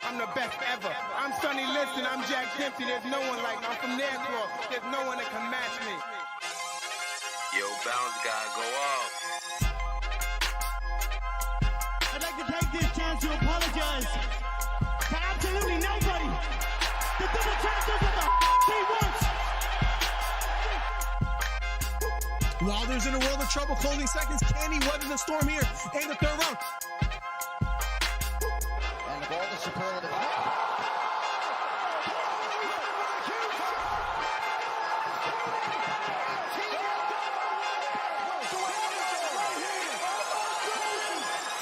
I'm the best ever. I'm Sonny Liston, I'm Jack Dempsey. There's no one like me. I'm from Nairclaw. There's no one that can match me. Yo, bounce guy, go off. I'd like to take this chance to apologize to absolutely nobody. The double champ does what the he wants. Wilder's in a world of trouble, closing seconds. Can he weather the storm here in the third round? And the ball is superlative.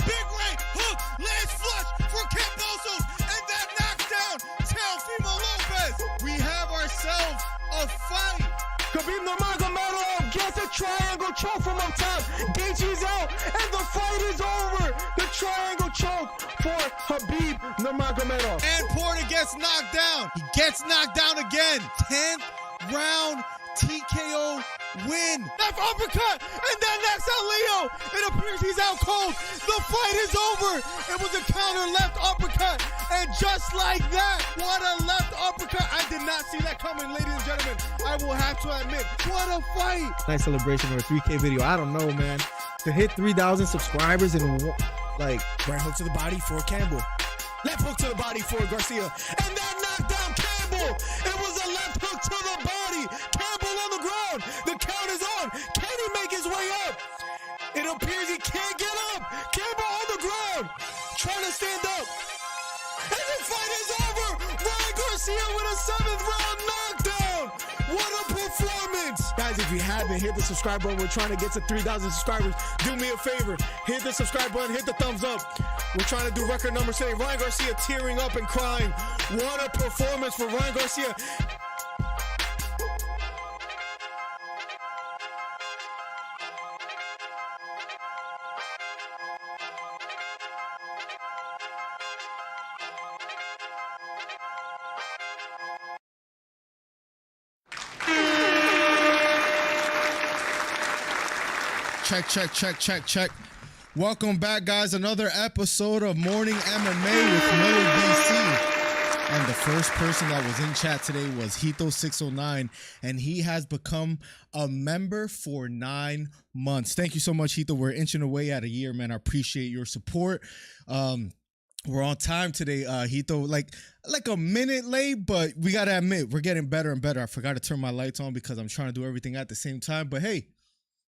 Big right hook, lands flush for Cambosos, and that knocks down Teofimo Lopez. We have ourselves a fight. Khabib Nurmagomedov gets a triangle choke from up top. Gaethje's out, and the fight is over. The triangle choke for Khabib Nurmagomedov. And Porter gets knocked down. He gets knocked down again. 10th round TKO win. Left uppercut, and then knocks out Leo. It appears he's out cold. The fight is over. It was a counter left uppercut, and just like that, what a left uppercut. I did not see that coming, ladies and gentlemen. I will have to admit, what a fight. Nice celebration of a 3K video. I don't know, man. To hit 3,000 subscribers and like Right hook to the body for Campbell. Left hook to the body for Garcia. And that knocked down Campbell. It was a left hook to the body. Campbell on the ground. The count is on. Can he make his way up? It appears he can't get up. Campbell on the ground. Trying to stand up. And the fight is over. Ryan Garcia with a 7th round knockdown. What a performance. Guys, if you haven't, hit the subscribe button. We're trying to get to 3,000 subscribers. Do me a favor. Hit the subscribe button. Hit the thumbs up. We're trying to do record number 7. Ryan Garcia tearing up and crying. What a performance for Ryan Garcia. Check. Welcome back, guys. Another episode of Morning MMA with Miller DC. And the first person that was in chat today was Hito609, and he has become a member for 9 months. Thank you so much, Hito. We're inching away at a year, man. I appreciate your support. We're on time today, Hito. Like a minute late, but we gotta admit, we're getting better and better. I forgot to turn my lights on because I'm trying to do everything at the same time. But hey,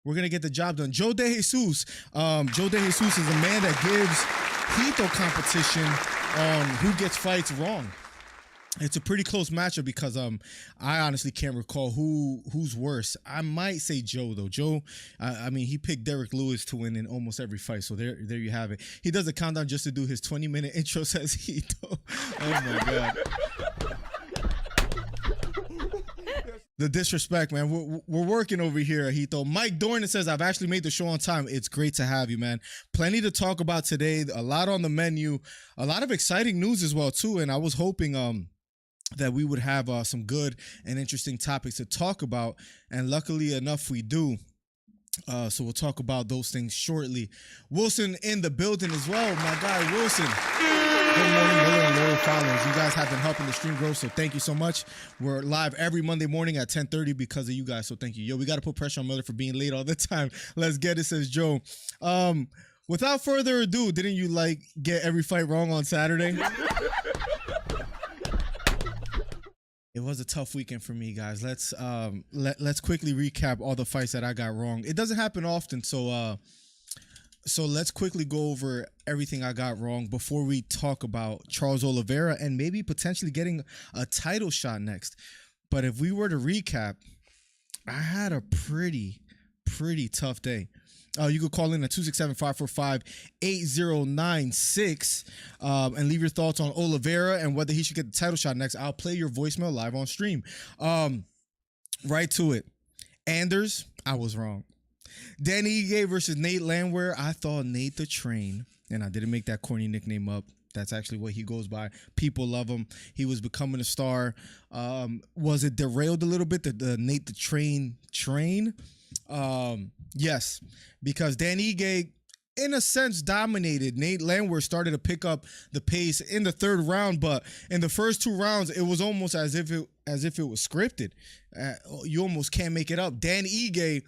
we're going to get the job done. Joe De Jesus. Joe De Jesus is a man that gives Hito competition on who gets fights wrong. It's a pretty close matchup because I honestly can't recall who's worse. I might say Joe, though. Joe, I mean, he picked Derek Lewis to win in almost every fight. So there you have it. He does a countdown just to do his 20-minute intro, says Hito. Oh, my God. The disrespect, man. We're working over here, Hito. Mike Dornan says, I've actually made the show on time. It's great to have you, man. Plenty to talk about today. A lot on the menu. A lot of exciting news as well, too. And I was hoping that we would have some good and interesting topics to talk about. And luckily enough, we do. So we'll talk about those things shortly. Wilson in the building as well. My guy, Wilson. Good morning, Miller and loyal followers. You guys have been helping the stream grow, so thank you so much. We're live every Monday morning at 10:30 because of you guys, so thank you. Yo, we got to put pressure on Miller for being late all the time. Let's get it, says Joe. Without further ado, didn't you get every fight wrong on Saturday? It was a tough weekend for me, guys. Let's quickly recap all the fights that I got wrong. It doesn't happen often, so let's quickly go over everything I got wrong before we talk about Charles Oliveira and maybe potentially getting a title shot next. But if we were to recap, I had a pretty tough day. You could call in at 267-545-8096 and leave your thoughts on Oliveira and whether he should get the title shot next. I'll play your voicemail live on stream. Right to it. Anders, I was wrong. Danny Ige versus Nate Landwehr. I thought Nate the Train, and I didn't make that corny nickname up. That's actually what he goes by. People love him. He was becoming a star. Was it derailed a little bit, the Nate the Train? Yes, because Danny Ige in a sense, dominated. Nate Landwehr started to pick up the pace in the third round, but in the first 2 rounds, it was almost as if it was scripted. You almost can't make it up. Dan Ige,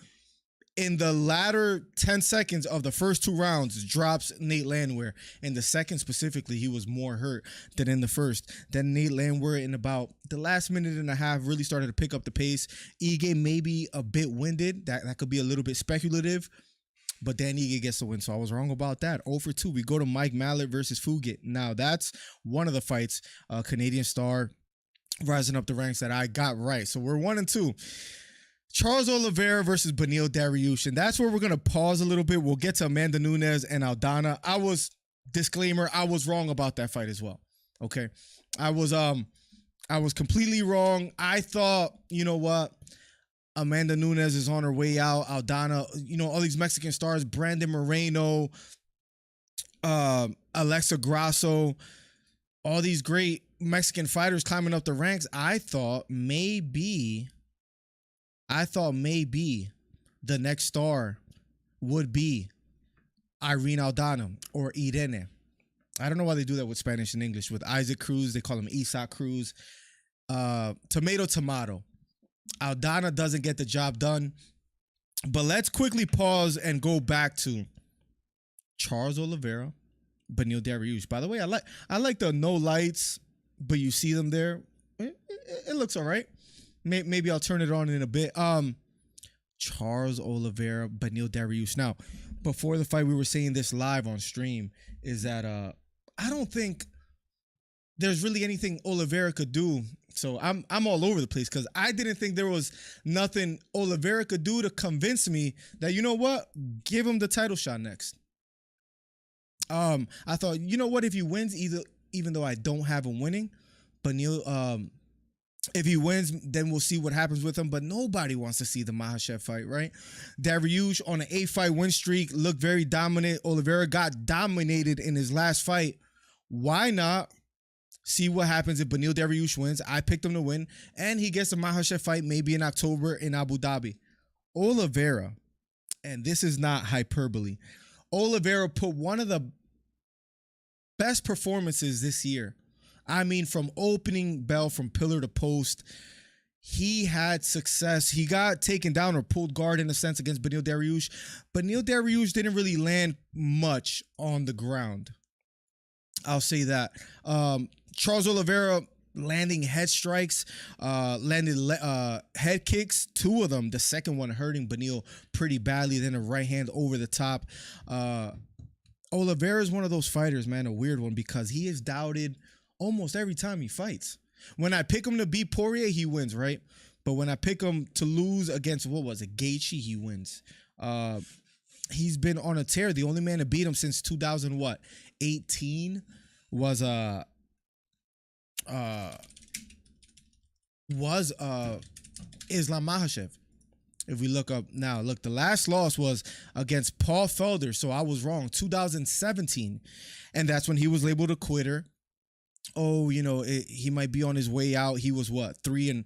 in the latter 10 seconds of the first 2 rounds, drops Nate Landwehr. In the second specifically, he was more hurt than in the first. Then Nate Landwehr, in about the last minute and a half, really started to pick up the pace. Ige maybe a bit winded. That could be a little bit speculative. But Dan Ige gets the win, so I was wrong about that. 0 for 2. We go to Mike Mallet versus Fugit. Now, that's one of the fights, Canadian star rising up the ranks, that I got right. So we're 1 and 2. Charles Oliveira versus Beneil Dariush, and that's where we're going to pause a little bit. We'll get to Amanda Nunes and Aldana. Disclaimer, I was wrong about that fight as well, okay? I was completely wrong. I thought, you know what, Amanda Nunes is on her way out. Aldana, you know, all these Mexican stars, Brandon Moreno, Alexa Grasso, all these great Mexican fighters climbing up the ranks. I thought maybe the next star would be Irene Aldana or Irene. I don't know why they do that with Spanish and English. With Isaac Cruz, they call him Isaac Cruz. Tomato. Aldana doesn't get the job done. But let's quickly pause and go back to Charles Oliveira, Beneil Dariush. By the way, I like the no lights, but you see them there. It looks all right. Maybe I'll turn it on in a bit. Charles Oliveira, Beneil Dariush. Now, before the fight, we were saying this live on stream, is that I don't think there's really anything Oliveira could do. So I'm all over the place because I didn't think there was nothing Oliveira could do to convince me that, you know what, give him the title shot next. I thought, you know what, if he wins, even though I don't have him winning, Beneil, if he wins, then we'll see what happens with him. But nobody wants to see the Makhachev fight, right? Dariush on an 8-fight win streak looked very dominant. Oliveira got dominated in his last fight. Why not see what happens if Beneil Dariush wins? I picked him to win, and he gets the Makhachev fight maybe in October in Abu Dhabi. Oliveira, and this is not hyperbole, Oliveira put one of the best performances this year. I mean, from opening bell, from pillar to post, he had success. He got taken down or pulled guard in a sense against Beneil Dariush. Beneil Dariush didn't really land much on the ground. I'll say that. Charles Oliveira landing head strikes, landed head kicks, 2 of them. The second one hurting Beneil pretty badly. Then a right hand over the top. Oliveira is one of those fighters, man, a weird one, because he is doubted almost every time he fights. When I pick him to beat Poirier, he wins, right? But when I pick him to lose against, what was it, Gaethje, he wins. He's been on a tear. The only man to beat him since 2018 was Islam Makhachev. If we look up now, look, the last loss was against Paul Felder, so I was wrong, 2017. And that's when he was labeled a quitter. Oh, you know, he might be on his way out. He was what, 1-3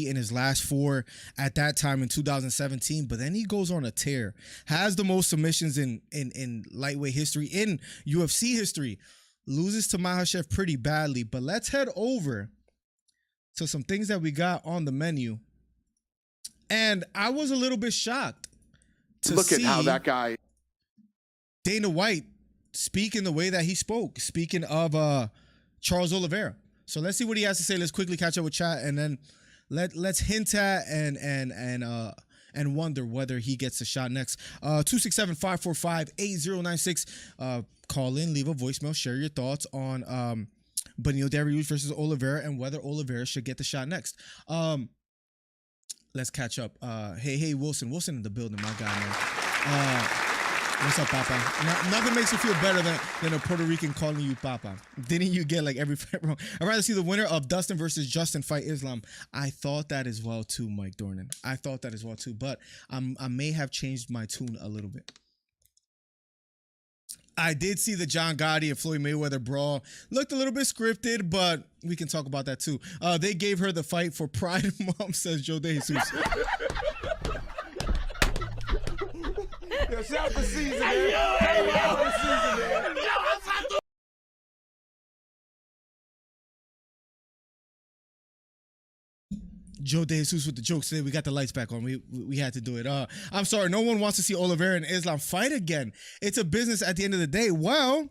in his last 4 at that time in 2017. But then he goes on a tear, has the most submissions in lightweight history, in UFC history, loses to Makhachev pretty badly. But let's head over to some things that we got on the menu. And I was a little bit shocked to look see at how that guy, Dana White, speak in the way that he spoke, speaking of Charles Oliveira. So let's see what he has to say. Let's quickly catch up with chat, and then let's hint at and wonder whether he gets a shot next. 267-545-8096. Call in, leave a voicemail, share your thoughts on Beneil Dariush versus Oliveira and whether Oliveira should get the shot next. Let's catch up. Hey, Wilson in the building, my guy, man. What's up, Papa? Nothing makes you feel better than a Puerto Rican calling you Papa. Didn't you get like every fight wrong? I'd rather see the winner of Dustin versus Justin fight Islam. I thought that as well too, Mike Dornan. I thought that as well too, but I may have changed my tune a little bit. I did see the John Gotti and Floyd Mayweather brawl. Looked a little bit scripted, but we can talk about that too. They gave her the fight for Pride Month, says Joe De Jesus. Yo, shout out to Season, man. Shout out to Season, man. Joe De Jesus with the jokes today. We got the lights back on. We had to do it. I'm sorry. No one wants to see Oliveira and Islam fight again. It's a business at the end of the day. Well,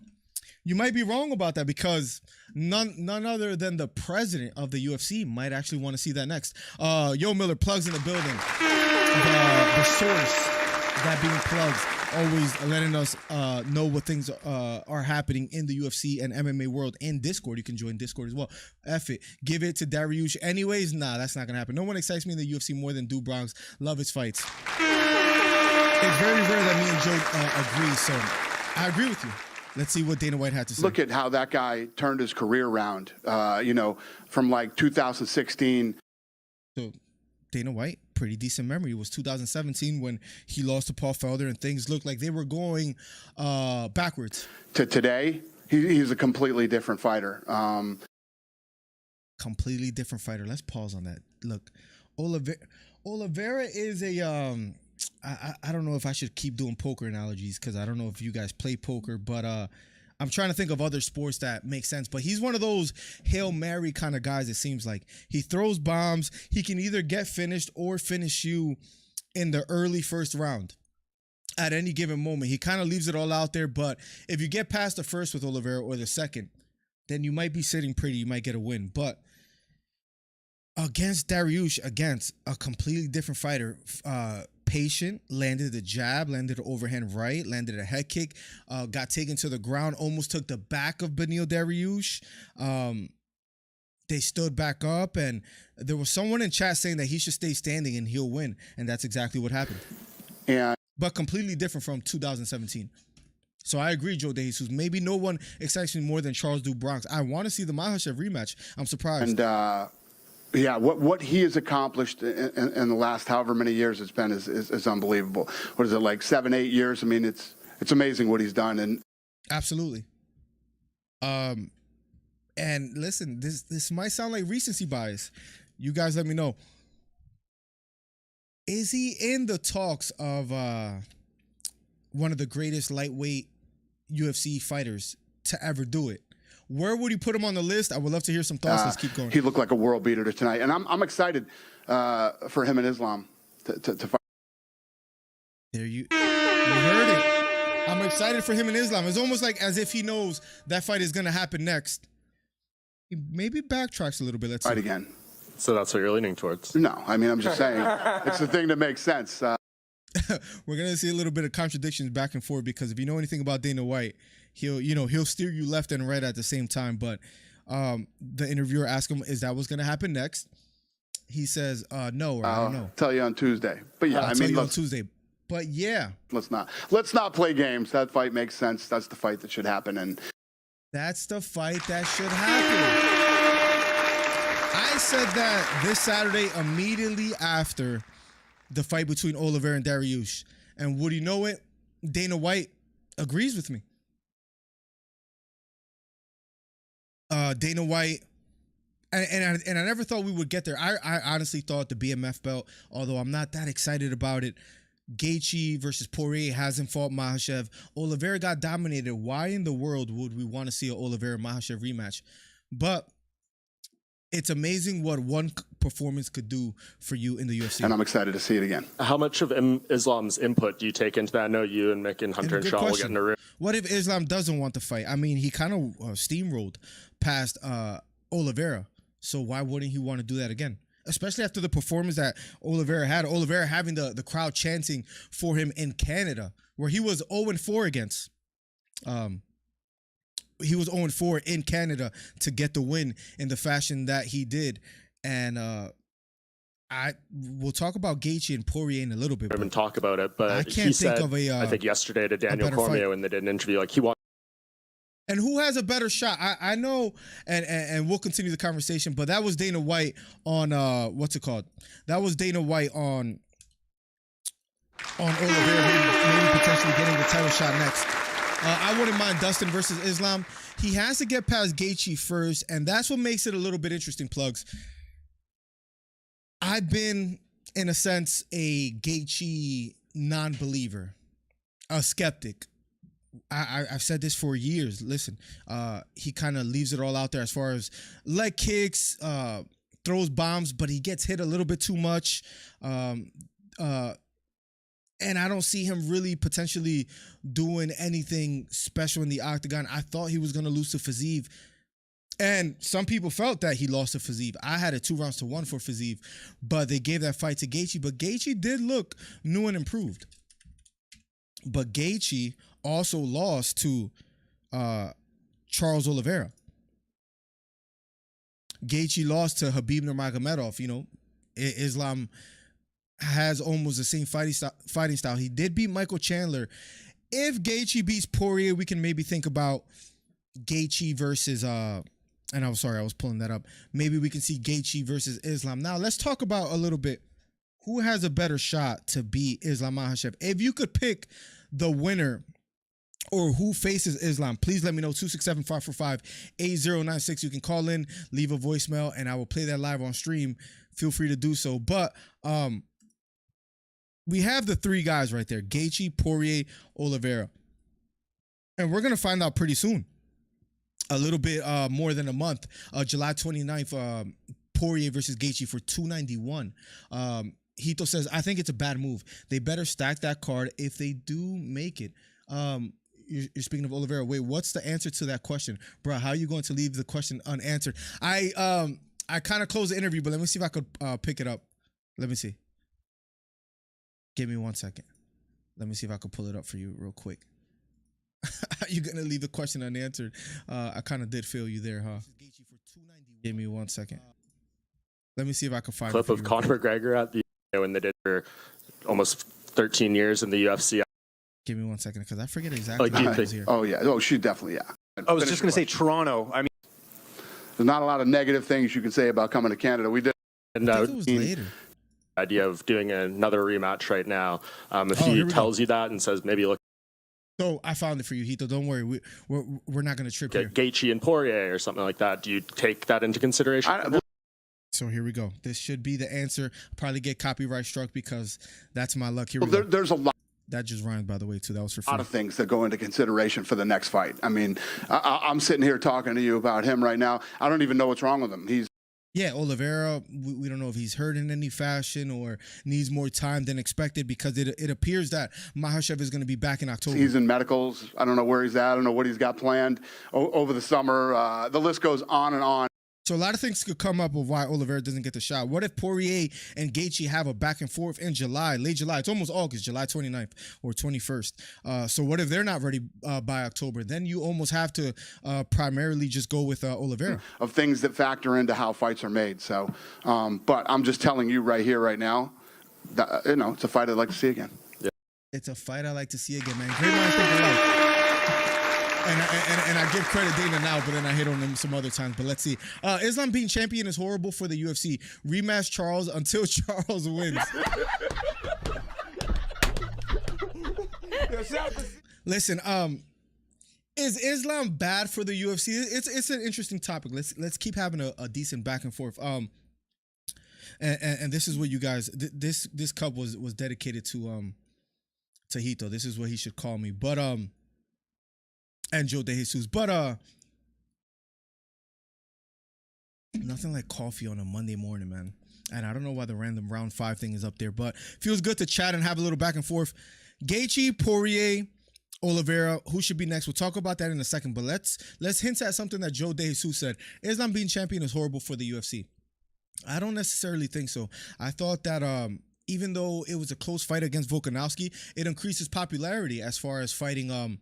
you might be wrong about that because none other than the president of the UFC might actually want to see that next. Yo Miller plugs in the building. The source that being plugged, always letting us know what things are happening in the UFC and MMA world and Discord. You can join Discord as well. F it. Give it to Dariush. Anyways, nah, that's not going to happen. No one excites me in the UFC more than Du Bronx. Love his fights. It's very rare that me and Joe agree, so I agree with you. Let's see what Dana White had to say. Look at how that guy turned his career around, from like 2016. So Dana White, pretty decent memory. It was 2017 when he lost to Paul Felder and things looked like they were going backwards. To today, he's a completely different fighter. Completely different fighter. Let's pause on that. Look, Oliveira is a I don't know if I should keep doing poker analogies because I don't know if you guys play poker, but I'm trying to think of other sports that make sense. But he's one of those Hail Mary kind of guys, it seems like. He throws bombs. He can either get finished or finish you in the early first round at any given moment. He kind of leaves it all out there, but if you get past the first with Oliveira or the second, then you might be sitting pretty. You might get a win. But against Dariush, against a completely different fighter, patient, landed the jab, landed an overhand right, landed a head kick, got taken to the ground, almost took the back of Beneil Dariush. They stood back up, and there was someone in chat saying that he should stay standing and he'll win, and that's exactly what happened. Yeah. But completely different from 2017. So I agree, Joe De Jesus. Maybe no one excites me more than Charles Du Bronx. I want to see the Makhachev rematch. I'm surprised. And yeah, what he has accomplished in the last however many years it's been is unbelievable. What is it, like 7, 8 years? I mean, it's amazing what he's done. And absolutely. And listen, this might sound like recency bias. You guys let me know. Is he in the talks of one of the greatest lightweight UFC fighters to ever do it? Where would you put him on the list? I would love to hear some thoughts. Let's keep going. He looked like a world beater tonight, and I'm excited for him and Islam to fight. There you heard it. I'm excited for him and Islam. It's almost like as if he knows that fight is going to happen next. He maybe backtracks a little bit. Let's see. Fight again. So that's what you're leaning towards? No, I mean, I'm just saying it's the thing that makes sense. We're going to see a little bit of contradictions back and forth because if you know anything about Dana White, he'll steer you left and right at the same time. But the interviewer asked him, is that what's going to happen next? He says, no, or I don't know. Tell you on Tuesday. But yeah, I'll tell you on Tuesday. But yeah. Let's not play games. That fight makes sense. That's the fight that should happen. And that's the fight that should happen. I said that this Saturday immediately after the fight between Oliveira and Dariush. And would you know it? Dana White agrees with me. Dana White, and I never thought we would get there. I honestly thought the BMF belt, although I'm not that excited about it. Gaethje versus Poirier hasn't fought Makhachev. Oliveira got dominated. Why in the world would we want to see an Oliveira-Makhachev rematch? But it's amazing what one performance could do for you in the UFC. And I'm excited to see it again. How much of Islam's input do you take into that? I know you and Mick and Hunter and Sean will get in a room. What if Islam doesn't want to fight? I mean, he kind of steamrolled past Oliveira. So why wouldn't he want to do that again? Especially after the performance that Oliveira had. Oliveira having the crowd chanting for him in Canada, where he was 0-4 against. He was 0-4 in Canada to get the win in the fashion that he did. And we'll talk about Gaethje and Poirier in a little bit. I haven't talked about it, but I can't he think said, of a. I think yesterday to Daniel Cormier when they did an interview, like he wants. And who has a better shot? I know, and we'll continue the conversation. But that was Dana White on what's it called? That was Dana White on Oliveira, maybe potentially getting the title shot next. I wouldn't mind Dustin versus Islam. He has to get past Gaethje first, and that's what makes it a little bit interesting, Plugs. I've been, in a sense, a Gaethje non-believer. a skeptic. I've said this for years. Listen, he kind of leaves it all out there as far as leg kicks, throws bombs, but he gets hit a little bit too much. And I don't see him really potentially doing anything special in the octagon. I thought he was going to lose to Fiziev. And some people felt that he lost to Fiziev. I had it 2-1 for Fiziev, but they gave that fight to Gaethje. But Gaethje did look new and improved. But Gaethje also lost to Charles Oliveira. Gaethje lost to Khabib Nurmagomedov. You know, Islam has almost the same fighting style. He did beat Michael Chandler. If Gaethje beats Poirier, we can maybe think about Gaethje versus and I'm sorry, I was pulling that up. Maybe we can see Gaethje versus Islam. Now, let's talk about a little bit who has a better shot to beat Islam Makhachev. If you could pick the winner or who faces Islam, please let me know. 267-545-8096. You can call in, leave a voicemail, and I will play that live on stream. Feel free to do so. But we have the three guys right there: Gaethje, Poirier, Oliveira. And we're going to find out pretty soon. A little bit more than a month. July 29th, Poirier versus Gaethje for $291. Hito says, I think it's a bad move. They better stack that card if they do make it. You're speaking of Oliveira. Wait, what's the answer to that question? Bro, how are you going to leave the question unanswered? I kind of closed the interview, but let me see if I could pick it up. Let me see. Give me 1 second. Let me see if I could pull it up for you real quick. You're going to leave the question unanswered. I kind of did feel you there, huh? Give me 1 second. Let me see if I can find clip of Conor McGregor at the when they did for almost 13 years in the UFC. Give me 1 second because I forget exactly Like, what was here. Oh, yeah. Oh, she definitely, yeah. I was just going to say Toronto. I mean, there's not a lot of negative things you can say about coming to Canada. We did. And I think it was later. idea of doing another rematch right now. If he tells you that and says maybe look. So I found it for you, Hito. Don't worry. We're not going to trip here. Gaethje and Poirier or something like that. Do you take that into consideration? So here we go. This should be the answer. Probably get copyright struck because that's my luck. Here we Well, go. there's a lot That just rhymed, by the way, too. That was for free. of things that go into consideration for the next fight. I mean, I'm sitting here talking to you about him right now. I don't even know what's wrong with him. Yeah, Oliveira, we don't know if he's hurt in any fashion or needs more time than expected because it appears that Makhachev is going to be back in October. He's in medicals. I don't know where he's at. I don't know what he's got planned over the summer. The list goes on and on. So a lot of things could come up of why Oliveira doesn't get the shot. What if Poirier and Gaethje have a back and forth in July, late July? It's almost August, July 29th or 21st. So what if they're not ready by October? Then you almost have to primarily just go with Oliveira. Of things that factor into how fights are made. So, but I'm just telling you right here, right now, that, it's a fight I'd like to see again. Yeah. It's a fight I like to see again, man. Great mind think alike. And I give credit Dana now, but then I hit on him some other times. But let's see. Islam being champion is horrible for the UFC. Rematch Charles until Charles wins. Listen, is Islam bad for the UFC? It's an interesting topic. Let's keep having a decent back and forth. And this is what you guys. This cup was dedicated to Hito. This is what he should call me. But and Joe De Jesus. But nothing like coffee on a Monday morning, man. And I don't know why the random round 5 thing is up there, but feels good to chat and have a little back and forth. Gaethje, Poirier, Oliveira, who should be next? We'll talk about that in a second, but let's hint at something that Joe De Jesus said. Islam being champion is horrible for the UFC. I don't necessarily think so. I thought that even though it was a close fight against Volkanovski, it increases popularity as far as fighting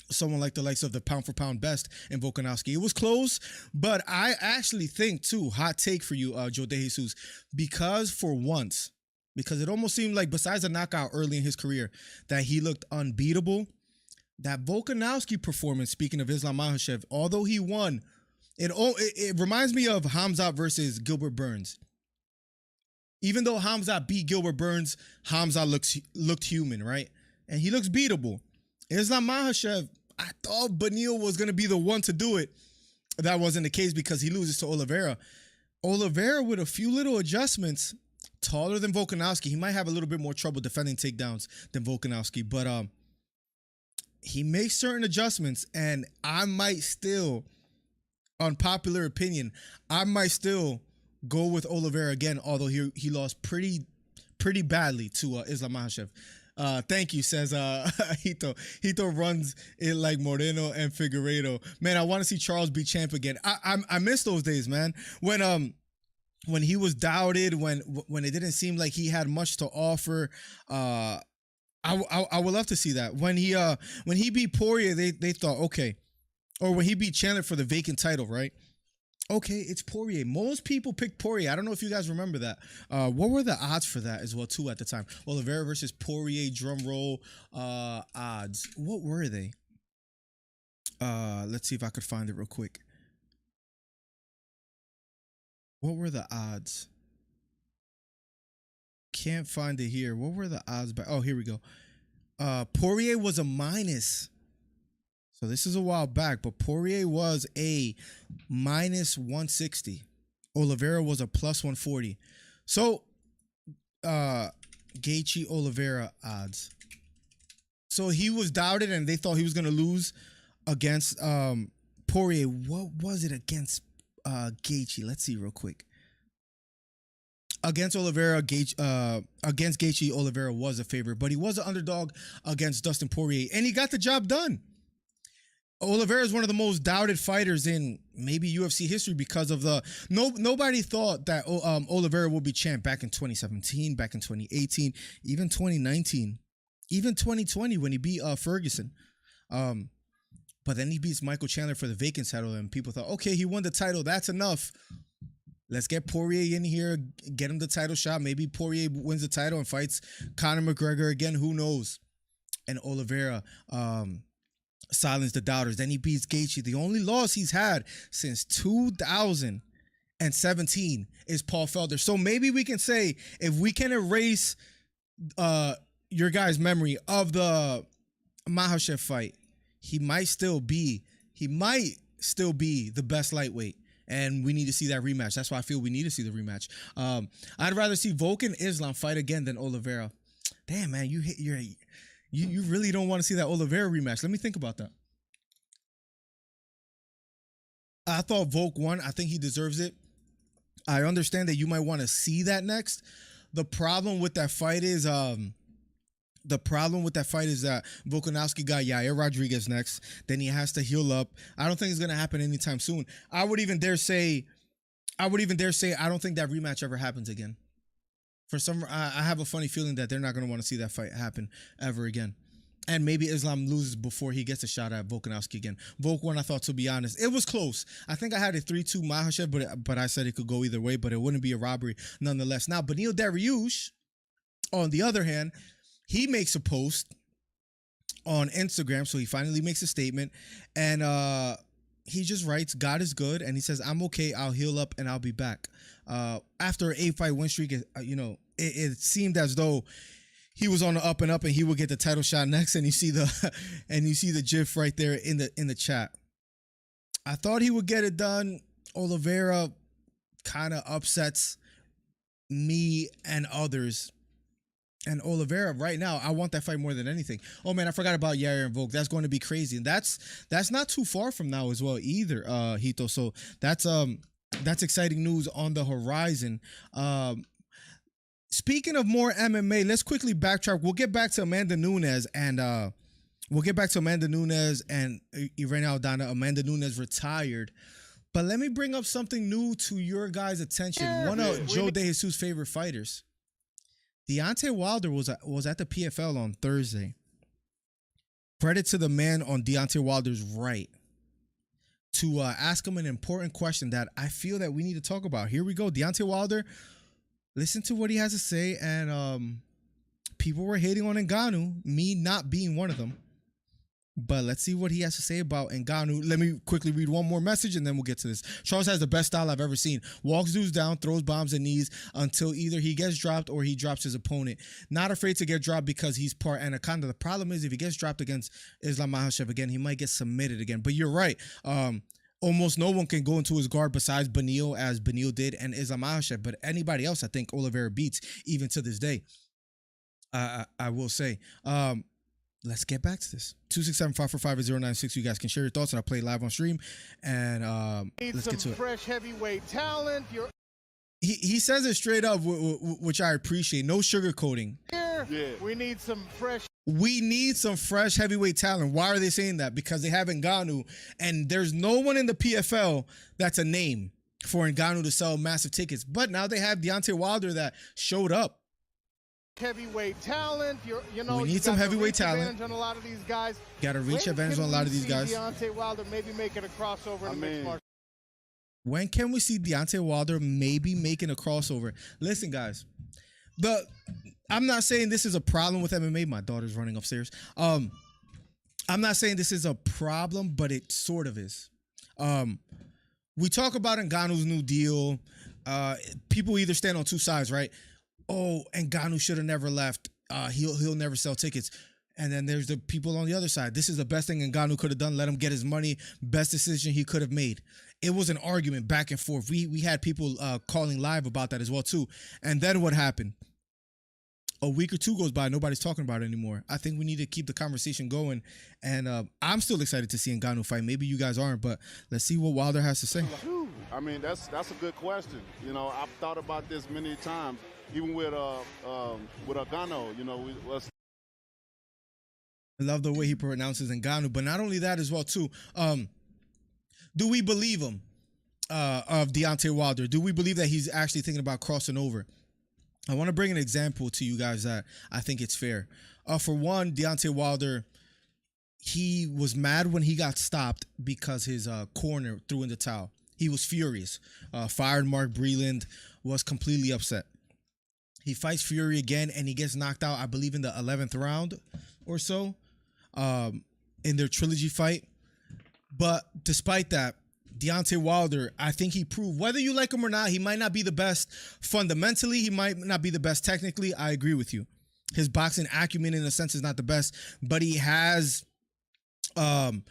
someone like the likes of the pound-for-pound best in Volkanovski. It was close, but I actually think, too, hot take for you, Joe De Jesus, because for once, because it almost seemed like besides a knockout early in his career, that he looked unbeatable. That Volkanovski performance, speaking of Islam Makhachev, although he won, it reminds me of Hamzat versus Gilbert Burns. Even though Hamzat beat Gilbert Burns, Hamzat looked human, right? And he looks beatable. Islam Makhachev, I thought Beneil was going to be the one to do it. That wasn't the case because he loses to Oliveira. Oliveira, with a few little adjustments, taller than Volkanovski. He might have a little bit more trouble defending takedowns than Volkanovski. But he makes certain adjustments, and I might still, unpopular opinion, I might still go with Oliveira again, although he lost pretty badly to Islam Makhachev. Thank you, says Hito. Hito runs it like Moreno and Figueiredo. Man, I want to see Charles be champ again. I miss those days, man. When he was doubted, when it didn't seem like he had much to offer. I would love to see that. When he beat Poirier, they thought, okay, or when he beat Chandler for the vacant title, right? Okay, it's Poirier. Most people picked Poirier. I don't know if you guys remember that. What were the odds for that as well, too, at the time? Oliveira versus Poirier, drum roll odds. What were they? Let's see if I could find it real quick. What were the odds? Can't find it here. What were the odds? Oh, here we go. Poirier was a minus. So this is a while back, but Poirier was a minus 160. Oliveira was a plus 140. So, Gaethje Oliveira odds. So he was doubted, and they thought he was going to lose against Poirier. What was it against Gaethje? Let's see real quick. Against Oliveira, against Gaethje, Oliveira was a favorite, but he was an underdog against Dustin Poirier, and he got the job done. Oliveira is one of the most doubted fighters in maybe UFC history because of nobody thought that Oliveira would be champ back in 2017, back in 2018, even 2019, even 2020 when he beat Ferguson. But then he beats Michael Chandler for the vacant title, and people thought, okay, he won the title, that's enough. Let's get Poirier in here, get him the title shot. Maybe Poirier wins the title and fights Conor McGregor again. Who knows? And Oliveira silenced the doubters. Then he beats Gaethje. The only loss he's had since 2017 is Paul Felder. So maybe we can say, if we can erase your guys' memory of the Makhachev fight, he might still be the best lightweight. And we need to see that rematch. That's why I feel we need to see the rematch. I'd rather see Volk and Islam fight again than Oliveira. Damn, man, you really don't want to see that Oliveira rematch. Let me think about that. I thought Volk won. I think he deserves it. I understand that you might want to see that next. The problem with that fight is that Volkanovski got Yair Rodriguez next. Then he has to heal up. I don't think it's gonna happen anytime soon. I would even dare say I don't think that rematch ever happens again. I have a funny feeling that they're not gonna want to see that fight happen ever again. And maybe Islam loses before he gets a shot at Volkanovski again. Volk won, I thought, to be honest. It was close. I think I had a 3-2 Makhachev, but I said it could go either way, but it wouldn't be a robbery nonetheless. Now, Beneil Dariush, on the other hand, he makes a post on Instagram, so he finally makes a statement, and he just writes, God is good, and he says, I'm okay, I'll heal up, and I'll be back. After an 8-fight win streak, it seemed as though he was on the up and up, and he would get the title shot next, and you see the GIF right there in the chat. I thought he would get it done. Oliveira kind of upsets me and others. And Oliveira, right now, I want that fight more than anything. Oh, man, I forgot about Yair and Volk. That's going to be crazy. And that's not too far from now as well either, Hito. So that's exciting news on the horizon. Speaking of more MMA, let's quickly backtrack. We'll get back to Amanda Nunes and Irene Aldana. Amanda Nunes retired. But let me bring up something new to your guys' attention. One of Joe De Jesus' favorite fighters. Deontay Wilder was at the PFL on Thursday. Credit to the man on Deontay Wilder's right to ask him an important question that I feel that we need to talk about. Here we go. Deontay Wilder, listen to what he has to say, and people were hating on Ngannou, me not being one of them. But let's see what he has to say about Ngannou. Let me quickly read one more message and then we'll get to this. Charles has the best style I've ever seen. Walks dudes down, throws bombs and knees until either he gets dropped or he drops his opponent. Not afraid to get dropped because he's part Anaconda. The problem is if he gets dropped against Islam Makhachev again, he might get submitted again. But you're right. Almost no one can go into his guard besides Beneil, as Beneil did, and Islam Makhachev. But anybody else, I think Oliveira beats even to this day. I will say. let's get back to this. 267-545-0960. You guys can share your thoughts, and I'll play live on stream. And let's get to it. Fresh heavyweight talent. You're He says it straight up, which I appreciate. No sugarcoating. here. Yeah. We need some fresh. We need some fresh heavyweight talent. Why are they saying that? Because they have Ngannou, and there's no one in the PFL that's a name for Ngannou to sell massive tickets. But now they have Deontay Wilder that showed up. Heavyweight talent. You know, we need some heavyweight talent. On a lot of these guys. Got to reach advantage on a lot of these guys. Deontay Wilder maybe making a crossover in the mixed martial. When can we see Deontay Wilder maybe making a crossover? Listen, guys, I'm not saying this is a problem with MMA. My daughter's running upstairs. I'm not saying this is a problem, but it sort of is. We talk about Ngannou's new deal. People either stand on two sides, right? Oh, Ngannou should have never left. He'll never sell tickets. And then there's the people on the other side. This is the best thing Ngannou could have done. Let him get his money. Best decision he could have made. It was an argument back and forth. We had people calling live about that as well too. And then what happened? A week or two goes by. Nobody's talking about it anymore. I think we need to keep the conversation going. And I'm still excited to see Ngannou fight. Maybe you guys aren't, but let's see what Wilder has to say. I mean, that's a good question. You know, I've thought about this many times, even with Ngannou. You know, I love the way he pronounces Ngannou, but not only that as well too. Do we believe him of Deontay Wilder? Do we believe that he's actually thinking about crossing over? I want to bring an example to you guys that I think it's fair. For one, Deontay Wilder, he was mad when he got stopped because his corner threw in the towel. He was furious. Fired Mark Breland, was completely upset. He fights Fury again, and he gets knocked out, I believe, in the 11th round or so in their trilogy fight. But despite that, Deontay Wilder, I think he proved, whether you like him or not, he might not be the best fundamentally. He might not be the best technically. I agree with you. His boxing acumen, in a sense, is not the best, but he has the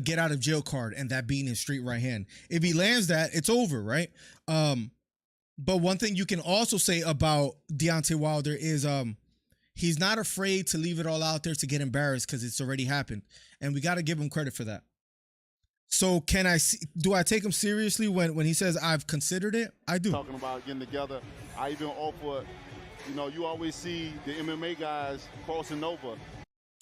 get out of jail card, and that being his straight right hand. If he lands that, it's over, right? But one thing you can also say about Deontay Wilder is he's not afraid to leave it all out there to get embarrassed because it's already happened, and we got to give him credit for that. So do I take him seriously when he says I've considered it? I do. Talking about getting together, I even offer, you know, you always see the MMA guys crossing over.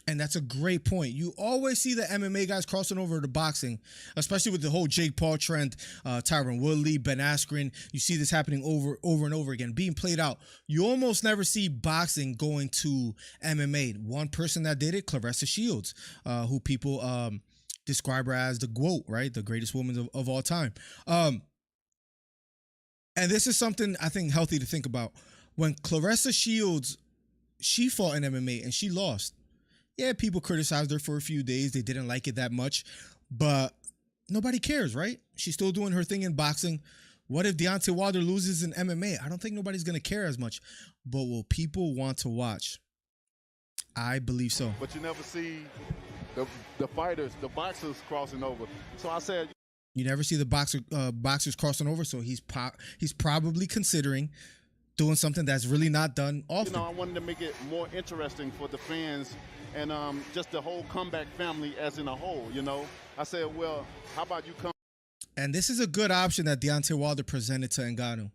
And that's a great point. You always see the MMA guys crossing over to boxing, especially with the whole Jake Paul trend, Tyron Woodley, Ben Askren. You see this happening over and over again, being played out. You almost never see boxing going to MMA. One person that did it, Claressa Shields, who people describe her as the GOAT, right? The greatest woman of all time. And this is something I think healthy to think about. When Claressa Shields, she fought in MMA and she lost. Yeah, people criticized her for a few days. They didn't like it that much, but nobody cares, right? She's still doing her thing in boxing. What if Deontay Wilder loses in MMA? I don't think nobody's going to care as much, but will people want to watch? I believe so. But you never see the fighters, the boxers crossing over. So I said, you never see the boxers crossing over. So he's probably considering doing something that's really not done often. You know, I wanted to make it more interesting for the fans and just the whole comeback family as in a whole. You know, I said, well, how about you come? And this is a good option that Deontay Wilder presented to Ngannou.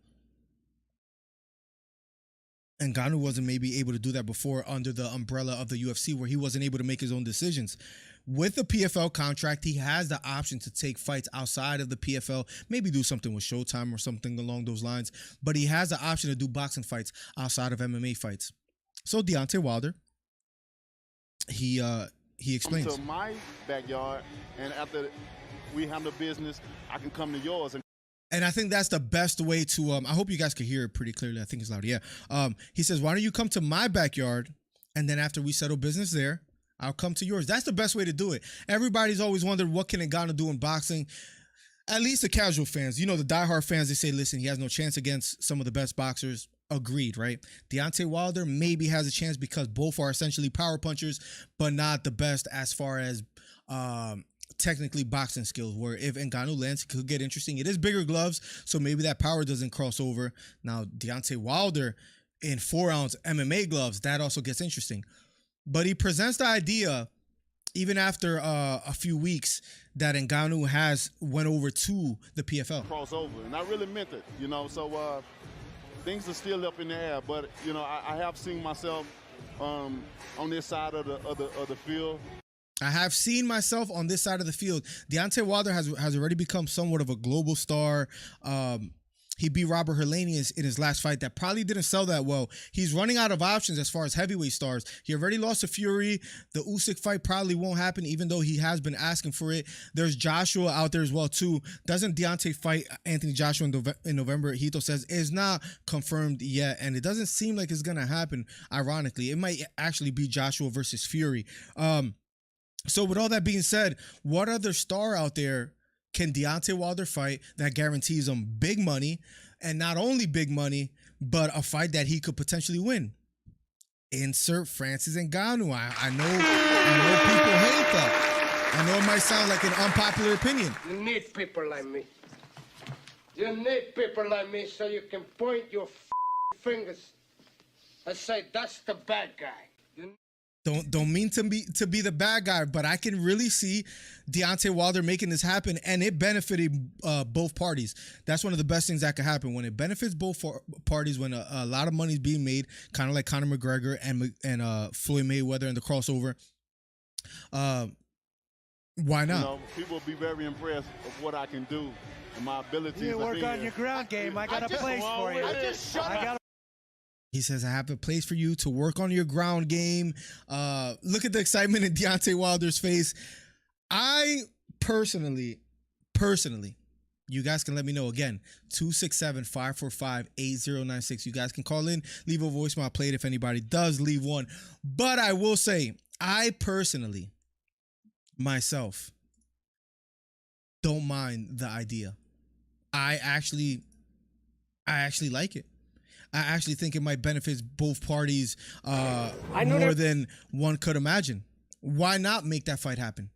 Ngannou wasn't maybe able to do that before under the umbrella of the UFC, where he wasn't able to make his own decisions. With the PFL contract, he has the option to take fights outside of the PFL, maybe do something with Showtime or something along those lines, but he has the option to do boxing fights outside of MMA fights. So Deontay Wilder, he explains. Come to my backyard, and after we handle business, I can come to yours. And I think that's the best way to, I hope you guys can hear it pretty clearly. I think it's loud. Yeah. He says, why don't you come to my backyard? And then after we settle business there, I'll come to yours. That's the best way to do it. Everybody's always wondered, what can Ngannou do in boxing? At least the casual fans, you know, the diehard fans, they say, listen, he has no chance against some of the best boxers. Agreed, right? Deontay Wilder maybe has a chance because both are essentially power punchers, but not the best as far as, technically boxing skills, where if Ngannou lands, it could get interesting. It is bigger gloves, so maybe that power doesn't cross over. Now, Deontay Wilder in 4-ounce MMA gloves, that also gets interesting. But he presents the idea, even after a few weeks, that Ngannou has went over to the PFL. Crossover, and I really meant it, you know. So things are still up in the air, but you know, I have seen myself on this side of the field. I have seen myself on this side of the field. Deontay Wilder has already become somewhat of a global star. He beat Robert Helenius in his last fight that probably didn't sell that well. He's running out of options as far as heavyweight stars. He already lost to Fury. The Usyk fight probably won't happen, even though he has been asking for it. There's Joshua out there as well, too. Doesn't Deontay fight Anthony Joshua in November? Hito says it's not confirmed yet, and it doesn't seem like it's going to happen, ironically. It might actually be Joshua versus Fury. So with all that being said, what other star out there can Deontay Wilder fight that guarantees him big money, and not only big money, but a fight that he could potentially win? Insert Francis Ngannou. I know people hate that. I know it might sound like an unpopular opinion. You need people like me. You need people like me so you can point your fingers and say, that's the bad guy. Don't mean to be the bad guy, but I can really see Deontay Wilder making this happen, and it benefited both parties. That's one of the best things that could happen, when it benefits both parties, when a lot of money is being made, kind of like Conor McGregor and Floyd Mayweather in the crossover. Why not? You know, people will be very impressed of what I can do and my abilities. You work on your ground game. I got a place for you. He says, I have a place for you to work on your ground game. Look at the excitement in Deontay Wilder's face. I personally, you guys can let me know again, 267-545-8096. You guys can call in, leave a voicemail. I'll play it if anybody does leave one. But I will say, I personally, myself, don't mind the idea. I actually like it. I actually think it might benefit both parties more than one could imagine. Why not make that fight happen?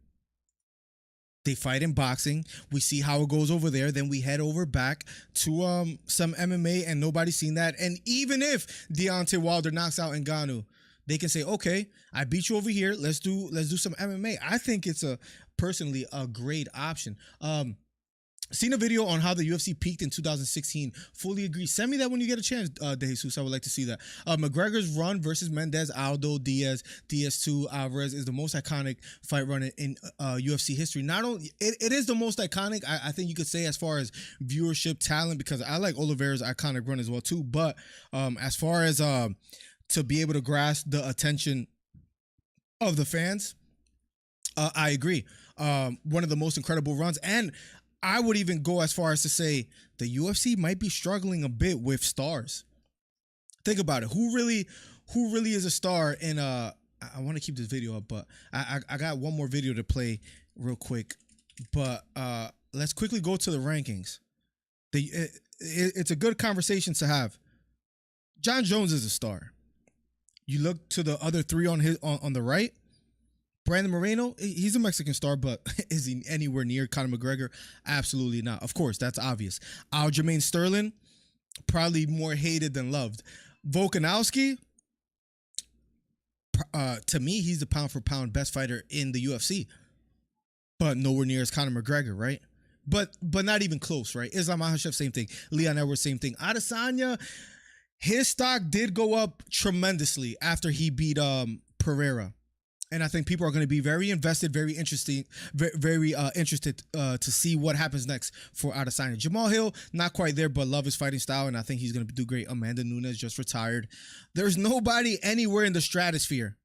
They fight in boxing. We see how it goes over there. Then we head over back to some MMA, and nobody's seen that. And even if Deontay Wilder knocks out Ngannou, they can say, okay, I beat you over here. Let's do some MMA. I think it's personally a great option. Seen a video on how the UFC peaked in 2016. Fully agree. Send me that when you get a chance, De Jesus. I would like to see that. McGregor's run versus Mendez, Aldo, Diaz, DS2, Alvarez is the most iconic fight run in UFC history. Not only it is the most iconic, I think you could say, as far as viewership, talent, because I like Oliveira's iconic run as well too. But as far as to be able to grasp the attention of the fans, I agree. One of the most incredible runs. And I would even go as far as to say the UFC might be struggling a bit with stars. Think about it. Who really is a star in I want to keep this video up, but I got one more video to play real quick. But let's quickly go to the rankings. It's a good conversation to have. John Jones is a star. You look to the other three on the right. Brandon Moreno, he's a Mexican star, but is he anywhere near Conor McGregor? Absolutely not. Of course, that's obvious. Aljamain Sterling, probably more hated than loved. Volkanovski, to me, he's the pound for pound best fighter in the UFC, but nowhere near as Conor McGregor, right? But not even close, right? Islam Makhachev, same thing. Leon Edwards, same thing. Adesanya, his stock did go up tremendously after he beat Pereira. And I think people are going to be very invested, very interested to see what happens next for Adesanya. Jamal Hill, not quite there, but love his fighting style, and I think he's going to do great. Amanda Nunes just retired. There's nobody anywhere in the stratosphere.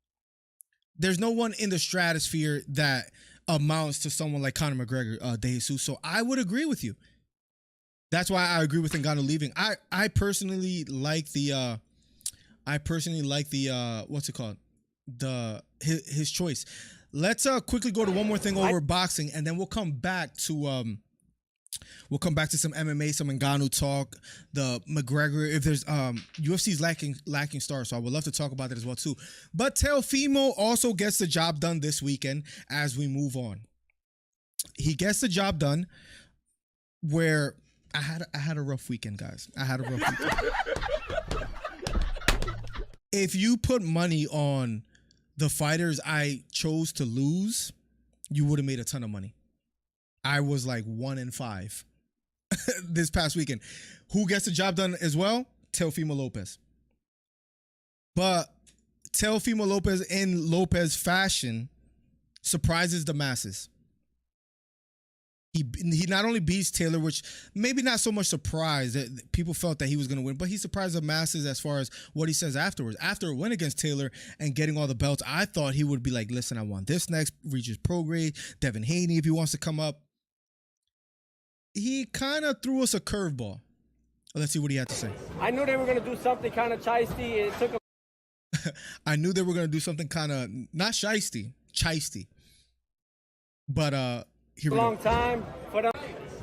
There's no one in the stratosphere that amounts to someone like Conor McGregor, De Jesus. So I would agree with you. That's why I agree with Ngannou leaving. I personally like the what's it called? His choice. Let's quickly go to one more thing over boxing, and then we'll come back to some MMA, some Ngannou talk, the McGregor. If there's UFC's lacking stars, so I would love to talk about that as well too. But Teofimo also gets the job done this weekend. As we move on, he gets the job done. Where I had a rough weekend, guys. I had a rough weekend. If you put money on the fighters I chose to lose, you would have made a ton of money. I was like 1-5 this past weekend. Who gets the job done as well? Teofimo Lopez. But Teofimo Lopez, in Lopez fashion, surprises the masses. He not only beats Taylor, which maybe not so much surprise that people felt that he was going to win, but he surprised the masses as far as what he says afterwards. After a win against Taylor and getting all the belts, I thought he would be like, listen, I want this next, reaches pro grade, Devin Haney if he wants to come up. He kind of threw us a curveball. Let's see what he had to say. I knew they were going to do something kind of shiesty. It took I knew they were going to do something kind of, not shiesty, but here we go. Long time for them.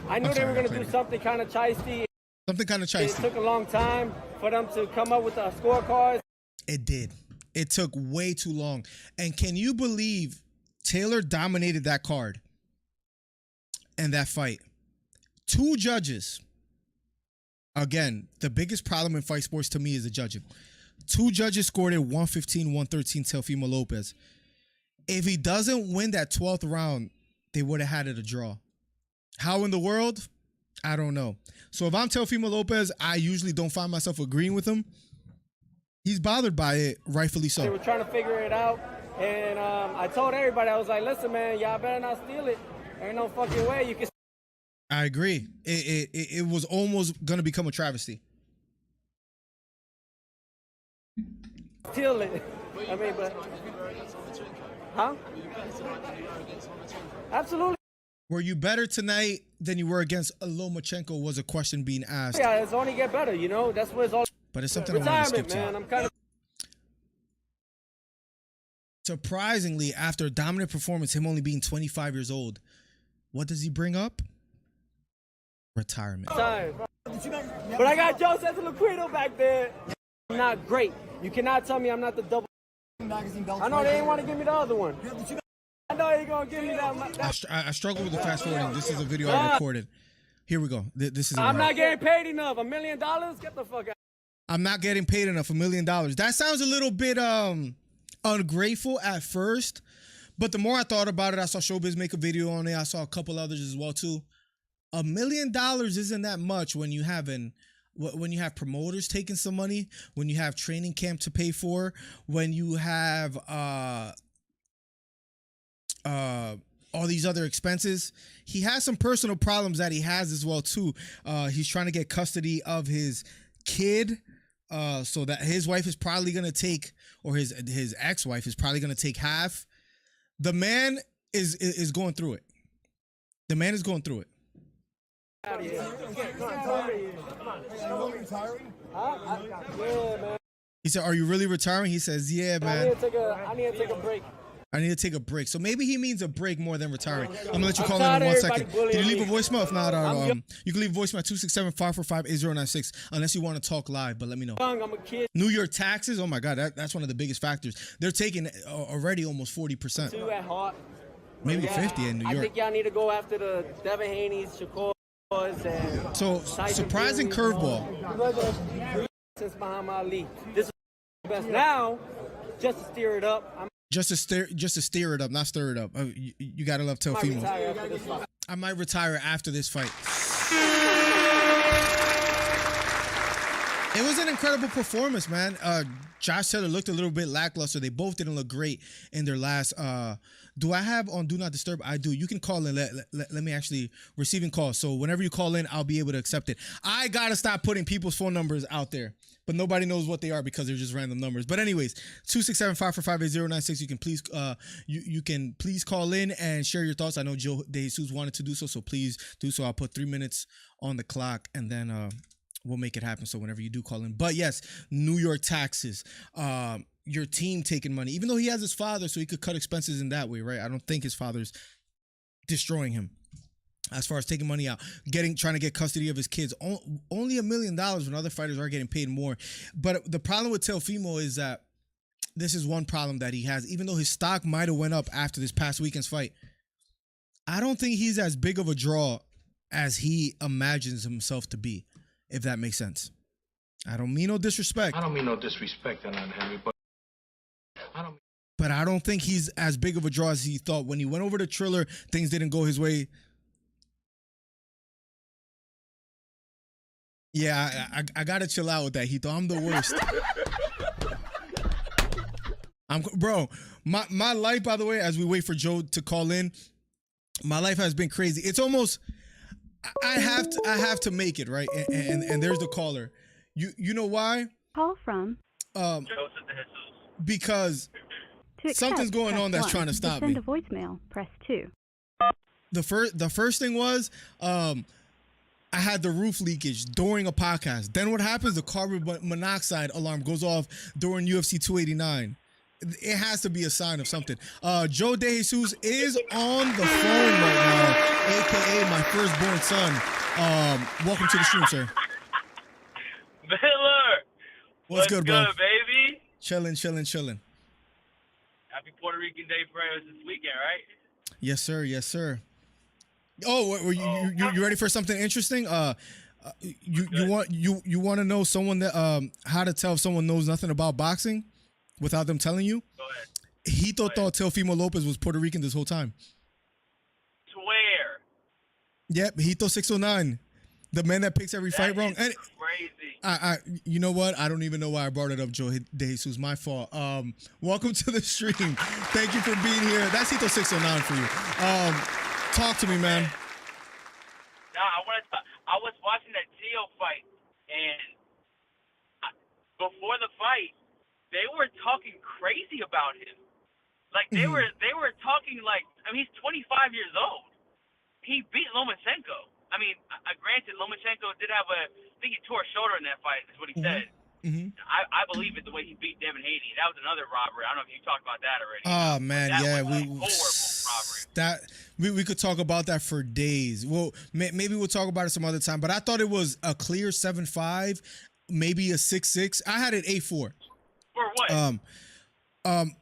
I knew they were going to do something kind of shiesty. Something kind of shiesty. It took a long time for them to come up with the scorecards. It did. It took way too long. And can you believe Taylor dominated that card and that fight? 2 judges. Again, the biggest problem in fight sports to me is the judging. 2 judges scored it 115-113 Teofimo Lopez. If he doesn't win that 12th round, they would have had it a draw. How in the world? I don't know. So if I'm Teofimo Lopez, I usually don't find myself agreeing with him. He's bothered by it, rightfully so. They were trying to figure it out, and I told everybody, I was like, listen, man, y'all better not steal it. There ain't no fucking way you can. I agree. It was almost going to become a travesty. Steal it. I mean, but... Huh? Absolutely. Were you better tonight than you were against Lomachenko was a question being asked. Yeah, it's only get better, you know? That's what it's all. But it's something I want to skip to. Man. I'm kind of. Surprisingly, after a dominant performance, him only being 25 years old, what does he bring up? Retirement. But I got Joe Cesar back there. I'm not great. You cannot tell me I'm not the double magazine belt. I know they ain't want to give me the other one. I know they gonna give me that. I struggle with the fast forwarding. This is a video I recorded. Here we go. This is. I'm not getting paid enough. $1 million? Get the fuck out. I'm not getting paid enough. $1 million. That sounds a little bit ungrateful at first, but the more I thought about it, I saw Showbiz make a video on it. I saw a couple others as well too. $1 million isn't that much when you have promoters taking some money, when you have training camp to pay for, when you have all these other expenses. He has some personal problems that he has as well too. He's trying to get custody of his kid, so that his wife is probably gonna take, or his ex-wife is probably gonna take half. The man is going through it. The man is going through it. He said, "Are you really retiring?" He says, "Yeah, man. I need to take a break. I need to take a break." So maybe he means a break more than retiring. I'm gonna let you call in 1 second. Can you leave a voicemail? If not, you can leave a voicemail 267-545-8096 unless you want to talk live. But let me know. I'm a kid. New York taxes. Oh my God, that's one of the biggest factors. They're taking already almost 40%. Too at heart. Maybe 50 in New York. I think y'all need to go after the Devin Haney's, Shakur. So surprising curveball. Since Muhammad Ali, this is the best now. Just to steer it up. Just to steer it up, not stir it up. You gotta love Teofimo. I might retire after this fight. It was an incredible performance, man. Josh Taylor looked a little bit lackluster. They both didn't look great in their last. Do I have on Do Not Disturb? I do. You can call in. Let me actually receiving calls. So whenever you call in, I'll be able to accept it. I gotta stop putting people's phone numbers out there, but nobody knows what they are because they're just random numbers. But anyways, 267-545-8096. You can please you can please call in and share your thoughts. I know Joe De Jesus wanted to do so, so please do so. I'll put 3 minutes on the clock and then we'll make it happen. So whenever you do call in. But yes, New York taxes. Your team taking money, even though he has his father, so he could cut expenses in that way, right? I don't think his father's destroying him as far as taking money out, trying to get custody of his kids. Only $1 million when other fighters are getting paid more. But the problem with Teofimo is that this is one problem that he has. Even though his stock might have went up after this past weekend's fight, I don't think he's as big of a draw as he imagines himself to be, if that makes sense. I don't mean no disrespect. I don't mean no disrespect, Henry, but I don't. but I don't think he's as big of a draw as he thought. When he went over to Triller, things didn't go his way. Yeah, I gotta chill out with that, Hito. I'm the worst. Bro, my life, by the way, as we wait for Joe to call in, my life has been crazy. It's almost, I have to make it, right? And there's the caller. You know why? Call from because something's going on that's trying to stop me. Send a voicemail, press 2. The first thing was I had the roof leakage during a podcast. Then what happens? The carbon monoxide alarm goes off during UFC 289. It has to be a sign of something. Joe De Jesus is on the phone right now, aka my firstborn son. Welcome to the stream, sir. Miller, what's good, bro? Baby? Chilling. Happy Puerto Rican Day for us this weekend, right? Yes, sir. Oh, you ready for something interesting? You want to know someone that how to tell if someone knows nothing about boxing without them telling you? Go ahead. Hito thought Teofimo Lopez was Puerto Rican this whole time. Swear. Yep, Hito 609, the man that picks every fight wrong. And crazy. You know what? I don't even know why I brought it up, Joe De Jesus. My fault. Welcome to the stream. Thank you for being here. That's Hito 609 for you. Talk to me, man. I was watching that Teo fight, and before the fight, they were talking crazy about him. Like they were talking like, I mean, he's 25 years old. He beat Lomachenko. I mean, granted, Lomachenko did have I think he tore a shoulder in that fight. Is what he said. Mm-hmm. I believe it the way he beat Devin Haney. That was another robbery. I don't know if you talked about that already. Oh man, yeah, we could talk about that for days. Well, maybe we'll talk about it some other time. But I thought it was a clear 7-5, maybe a 6-6. I had it 8-4. For what?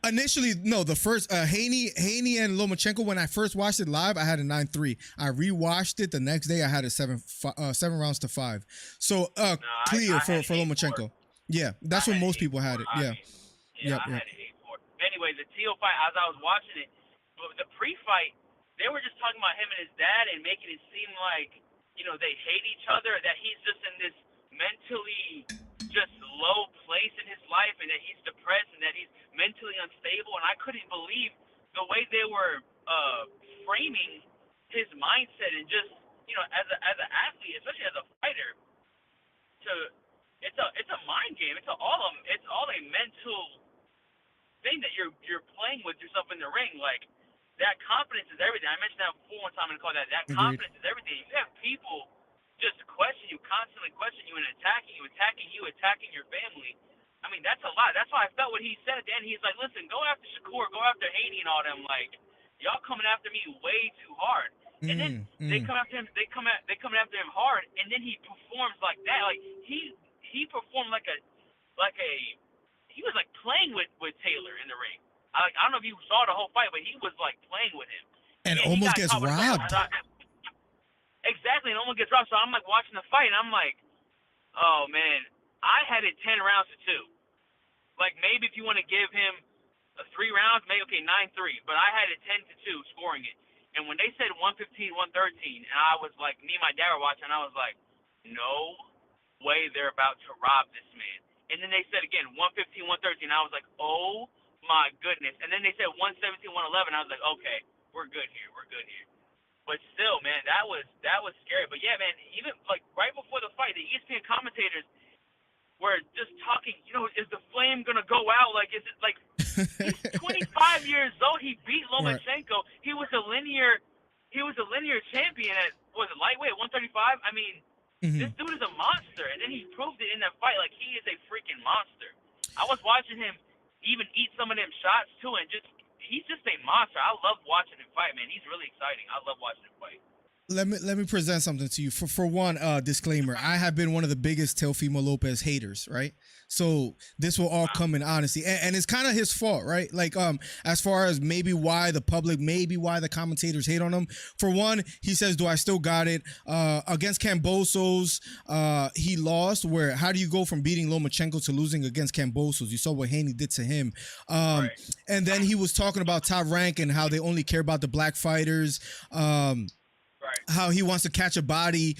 Initially, no. The first Haney and Lomachenko. When I first watched it live, I had a 9-3. I rewatched it the next day. I had a 7 rounds to 5. So clear for Lomachenko. Yeah, that's what most people had it. Yeah. I had it 8-4. Anyway, the Teo fight, as I was watching it, the pre-fight, they were just talking about him and his dad and making it seem like, they hate each other, that he's just in this mentally just low place in his life and that he's depressed and that he's mentally unstable. And I couldn't believe the way they were framing his mindset and just, as an athlete, especially as a fighter, it's a mind game. It's all a mental thing that you're playing with yourself in the ring. Like, that confidence is everything. I mentioned that before one time in the call. That confidence is everything. You have people just constantly question you and attacking you, attacking your family. I mean, that's a lot. That's why I felt what he said at the end. He's like, listen, go after Shakur, go after Haney and all them. Like, y'all coming after me way too hard. And then they come after him. They coming after him hard, and then he performs like that. Like he performed like he was like playing with Taylor in the ring. I don't know if you saw the whole fight, but he was like playing with him. And almost gets robbed. Exactly, and almost gets robbed. So I'm like watching the fight, and I'm like, oh man, I had it 10 rounds to 2. Like maybe if you want to give him 3 rounds, maybe okay 9-3. But I had it 10-2 scoring it. And when they said 115, 113, and I was like, me and my dad were watching, I was like, no way they're about to rob this man. And then they said again 115, 113. I was like, oh my goodness. And then they said 117, 111. I was like, okay, we're good here. But still, man, that was scary. But yeah, man, even like right before the fight, the ESPN commentators were just talking. Is the flame gonna go out? Like, is it like he's 25 years old? He beat Lomachenko. Right. He was a linear champion at lightweight at 135. I mean, this dude is a monster, and then he proved it in that fight. Like, he is a freaking monster. I was watching him even eat some of them shots too, and he's just a monster. I love watching him fight, man. He's really exciting. I love watching him fight. let me present something to you. For one, disclaimer: I have been one of the biggest Teofimo Lopez haters, right? So this will all come in honesty, and it's kind of his fault, right? Like, as far as maybe why the public, maybe why the commentators hate on him. For one, he says, "Do I still got it?" Against Kambosos, he lost. Where how do you go from beating Lomachenko to losing against Kambosos? You saw what Haney did to him, and then he was talking about Top Rank and how they only care about the black fighters. How he wants to catch a body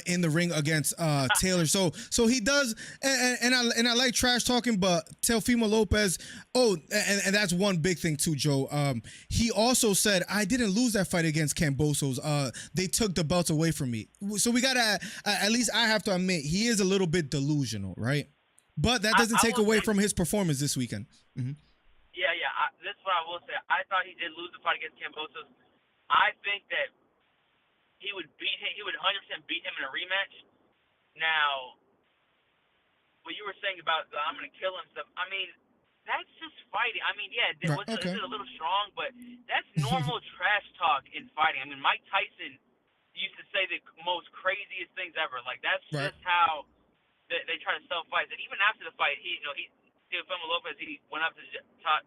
in the ring against Taylor. So he does, and I like trash talking, but Teofimo Lopez. Oh, and that's one big thing too, Joe. He also said, I didn't lose that fight against Kambosos. They took the belts away from me. So we gotta, at least I have to admit, he is a little bit delusional, right? But that doesn't take away from his performance this weekend. Mm-hmm. Yeah. That's what I will say. I thought he did lose the fight against Kambosos. I think that he would beat him. He would 100% beat him in a rematch. Now, what you were saying about I'm going to kill him stuff, I mean, that's just fighting. I mean, yeah, is it a little strong, but that's normal trash talk in fighting. I mean, Mike Tyson used to say the most craziest things ever. Like, that's just how they try to sell fights. And even after the fight, Teofimo Lopez, he went up to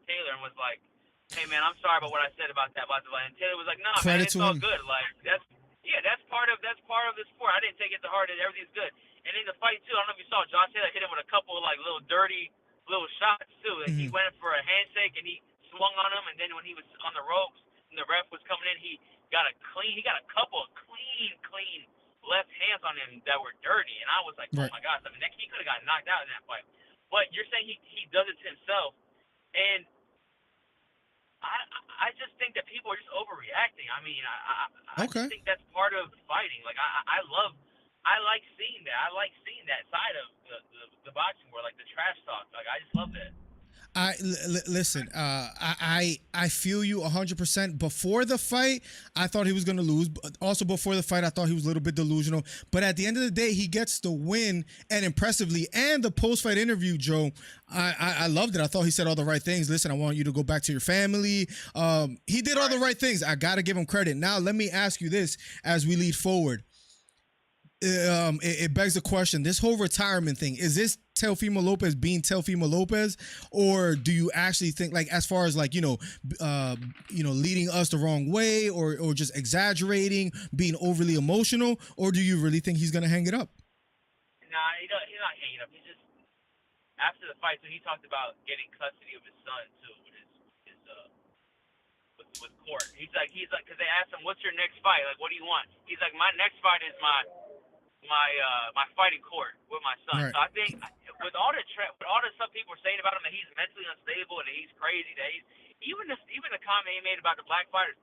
Taylor and was like, hey, man, I'm sorry about what I said about that. And Taylor was like, no, man, it's all good. Like, that's part of the sport. I didn't take it to heart. Everything's good. And in the fight too, I don't know if you saw Josh Taylor hit him with a couple of like little dirty little shots too. Like he went for a handshake and he swung on him, and then when he was on the ropes and the ref was coming in, he got a couple of clean left hands on him that were dirty. And I was like, oh my gosh, I mean, he could have got knocked out in that fight. But you're saying he does it to himself, and I just think that people are just overreacting. I mean, I just think that's part of fighting. Like I like seeing that. I like seeing that side of the boxing world, like the trash talk. Like I just love that. Listen, I feel you 100%. Before the fight, I thought he was going to lose. Also, before the fight, I thought he was a little bit delusional. But at the end of the day, he gets the win, and impressively. And the post-fight interview, Joe, I loved it. I thought he said all the right things. Listen, I want you to go back to your family. He did all the right things. I got to give him credit. Now, let me ask you this as we lead forward. It begs the question, this whole retirement thing, is this Teofimo Lopez being Teofimo Lopez, or do you actually think, like, as far as like, leading us the wrong way, or just exaggerating, being overly emotional, or do you really think he's gonna hang it up? Nah, he's not hanging up. He's just, after the fight, so he talked about getting custody of his son too, with court. He's like, because they asked him, what's your next fight? Like, what do you want? He's like, my next fight is my fight in court with my son. Right. So I think with all the stuff people are saying about him, that he's mentally unstable and that he's crazy, that he's even the comment he made about the black fighters,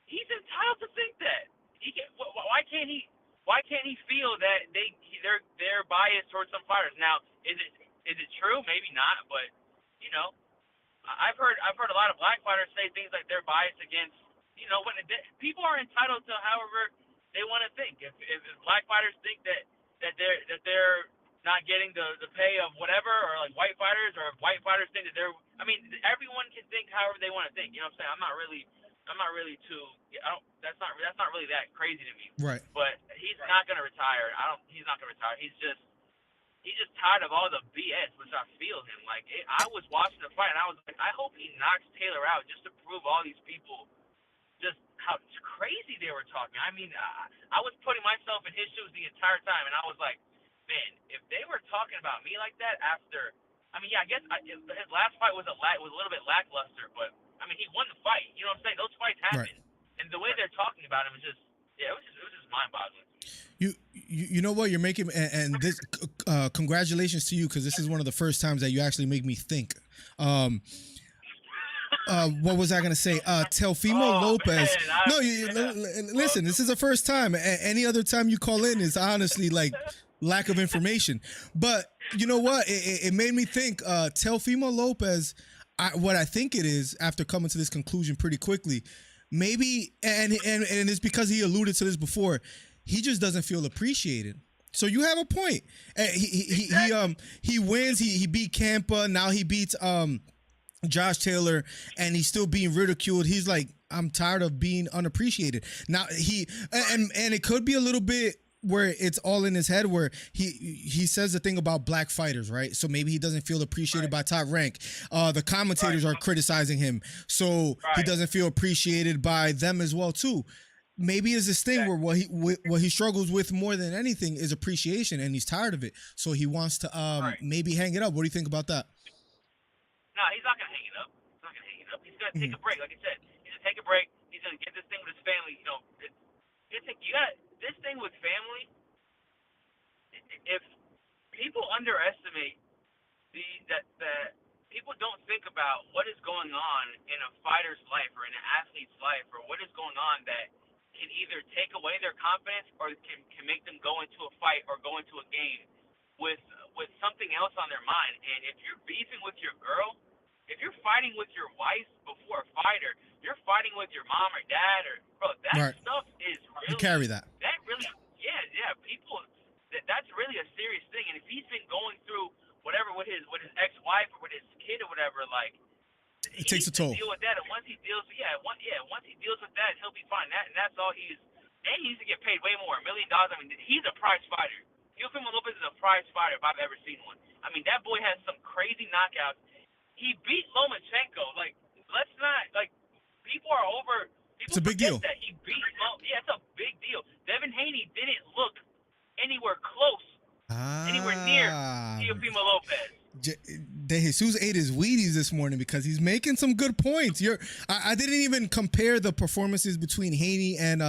he's entitled to think that. Why can't he feel that they're biased towards some fighters? Now, is it true? Maybe not, but I've heard a lot of black fighters say things like they're biased against, when people are entitled to however they want to think. If black fighters think that they're not getting the pay of whatever, or like white fighters, or if white fighters think that everyone can think however they want to think. You know what I'm saying? I'm not really that's not really that crazy to me. Right. But he's not gonna retire. He's not gonna retire. He's just tired of all the BS, which I feel him. Like, I was watching the fight and I was like, I hope he knocks Taylor out just to prove all these people just how crazy they were talking. I mean, I was putting myself in his shoes the entire time, and I was like, man, if they were talking about me like that after, I mean, yeah, I guess his last fight was a little bit lackluster, but I mean, he won the fight. You know what I'm saying? Those fights happen, and the way they're talking about him is just, it was just mind-boggling. You know what you're making, and this congratulations to you, because this is one of the first times that you actually make me think. What was I gonna say? Teofimo Lopez. Listen, this is the first time. Any other time you call in is honestly like lack of information. But you know what? It made me think. Teofimo Lopez. What I think it is, after coming to this conclusion pretty quickly, maybe, and it's because he alluded to this before. He just doesn't feel appreciated. So you have a point. He wins. He beat Campa. Now he beats Josh Taylor, and he's still being ridiculed. He's like, I'm tired of being unappreciated. Now and it could be a little bit where it's all in his head, where he says the thing about black fighters, right? So maybe he doesn't feel appreciated by Top Rank. The commentators are criticizing him, so he doesn't feel appreciated by them as well too. Maybe it's this thing where what he struggles with more than anything is appreciation, and he's tired of it. So he wants to maybe hang it up. What do you think about that? No, he's not gonna hang it up. He's not gonna hang it up. He's gonna take a break, like I said. He's gonna take a break. He's gonna get this thing with his family. You know, you got this thing with family. If people underestimate that people don't think about what is going on in a fighter's life or in an athlete's life, or what is going on that can either take away their confidence or can make them go into a fight or go into a game with something else on their mind. And if you're beefing with your girl, if you're fighting with your wife before a fighter, you're fighting with your mom or dad, or bro, that stuff is really, you carry that. That really, people, that's really a serious thing. And if he's been going through whatever with his ex-wife or with his kid or whatever, like, it takes a toll. Deal with that, and once he deals, once he deals with that, he'll be fine. That's all he needs to get paid way more, $1 million. I mean, he's a prize fighter. Teofimo Lopez is a prize fighter if I've ever seen one. I mean, that boy has some crazy knockouts. He beat Lomachenko. Like, let's not, like, people are over. People it's a big deal. That he beat it's a big deal. Devin Haney didn't look anywhere close, anywhere near Teofimo Lopez. De Jesus ate his Wheaties this morning because he's making some good points. I didn't even compare the performances between Haney and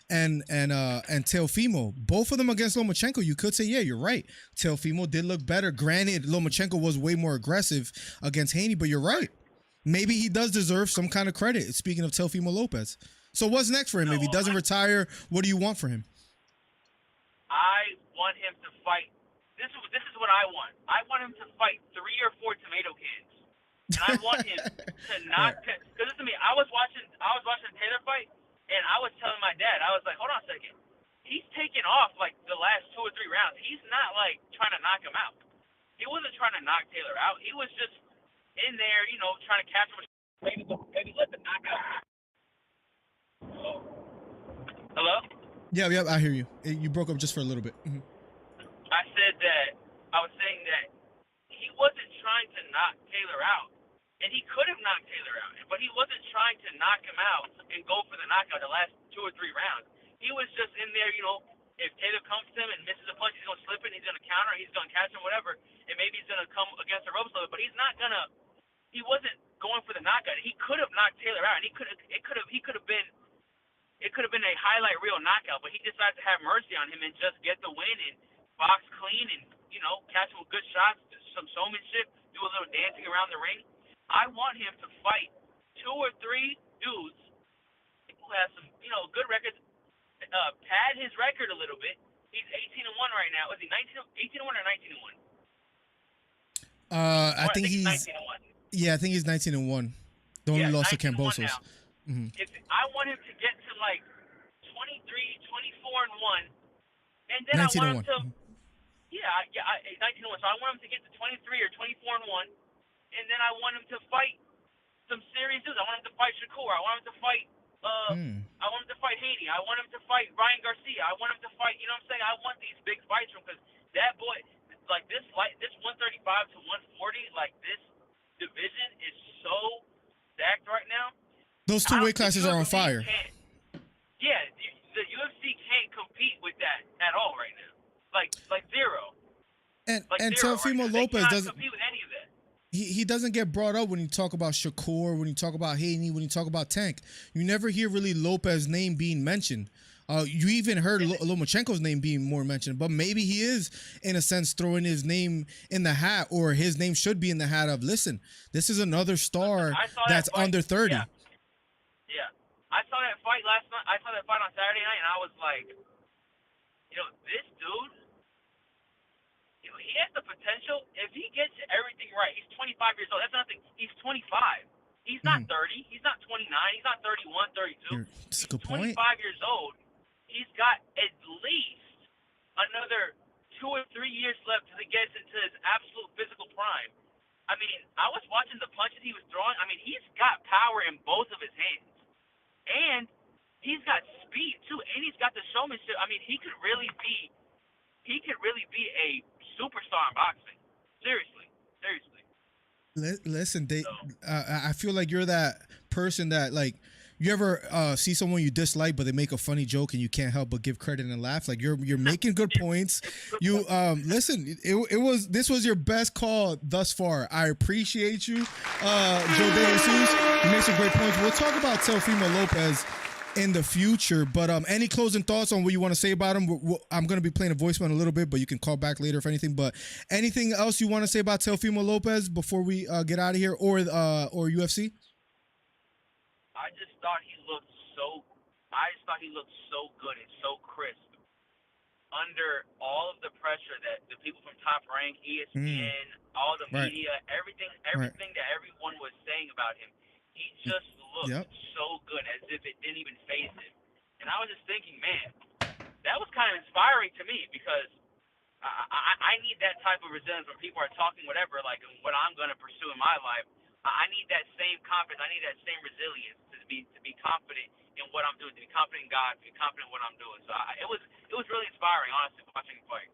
Teofimo. Both of them against Lomachenko. You could say, yeah, you're right. Teofimo did look better. Granted, Lomachenko was way more aggressive against Haney, but you're right. Maybe he does deserve some kind of credit. Speaking of Teofimo Lopez. So what's next for him? If he doesn't retire, what do you want for him? I want him to fight. This is what I want. I want him to fight 3 or 4 tomato cans, and I want him to not. Because listen to me, I was watching the Taylor fight, and I was telling my dad, I was like, hold on a second, he's taking off like the last 2 or 3 rounds. He's not like trying to knock him out. He wasn't trying to knock Taylor out. He was just in there, you know, trying to catch him. Maybe let the knockout. So, hello? Yeah, I hear you. You broke up just for a little bit. Mm-hmm. I said that I was saying that he wasn't trying to knock Taylor out, and he could have knocked Taylor out, but he wasn't trying to knock him out and go for the knockout the last 2 or 3 rounds. He was just in there, you know, if Taylor comes to him and misses a punch, he's going to slip it, he's going to counter, he's going to catch him, whatever, and maybe he's going to come against the ropes a little bit, but he's not going to, he wasn't going for the knockout. He could have knocked Taylor out, and he could have been a highlight reel knockout, but he decided to have mercy on him and just get the win and box clean and, you know, catch him with good shots, some showmanship, do a little dancing around the ring. I want him to fight 2 or 3 dudes who have some, you know, good records, pad his record a little bit. He's 18-1 right now. Is he 18-1 or 19-1? I think he's 19-1. Yeah, I think he's 19-1. The only loss to Cambosos. Mm-hmm. If I want him to get to like 23, 24-1. And then I want him to, 19-1. So I want him to get to 23 or 24-1, and then I want him to fight some serious dudes. I want him to fight Shakur. I want him to fight. I want him to fight Haney. I want him to fight Ryan Garcia. I want him to fight. You know what I'm saying? I want these big fights from, because that boy, like this 135 to 140, like this division is so stacked right now. Those 2 weight classes are on fire. Yeah, the UFC can't compete with that at all right now. Like zero. And zero Teofimo right Lopez doesn't compete with any of that. He doesn't get brought up when you talk about Shakur, when you talk about Haney, when you talk about Tank. You never hear really Lopez's name being mentioned. You even heard Lomachenko's name being more mentioned, but maybe he is, in a sense, throwing his name in the hat, or his name should be in the hat of, listen, this is another star that's under 30. Yeah. I saw that fight last night. I saw that fight on Saturday night, and I was like, you know, this dude, you know, he has the potential. If he gets everything right, he's 25 years old. That's nothing. He's 25. He's not 30. He's not 29. He's not 31, 32. That's a good point. 25 years old. He's got at least another 2 or 3 years left till he gets into his absolute physical prime. I mean, I was watching the punches he was throwing. I mean, he's got power in both of his hands. and he's got speed too, and he's got the showmanship. I mean, he could really be a superstar in boxing. Seriously. Listen, I feel like you're that person that, like, you ever see someone you dislike, but they make a funny joke and you can't help but give credit and laugh. Like, you're making good points. You listen, this was your best call thus far. I appreciate you, Joe De Jesus. You make some great points. We'll talk about Teofimo Lopez in the future, but any closing thoughts on what you want to say about him? I'm going to be playing a voicemail in a little bit, but you can call back later if anything. But anything else you want to say about Teofimo Lopez before we get out of here, or UFC? I just thought he looked so good and so crisp under all of the pressure that the people from Top Rank, ESPN, all the media, everything that everyone was saying about him. He just looked so good, as if it didn't even faze him. And I was just thinking, man, that was kind of inspiring to me, because I need that type of resilience when people are talking whatever, like what I'm going to pursue in my life. I need that same confidence. I need that same resilience to be confident in what I'm doing, to be confident in God, to be confident in what I'm doing. So it was really inspiring, honestly, watching him fight.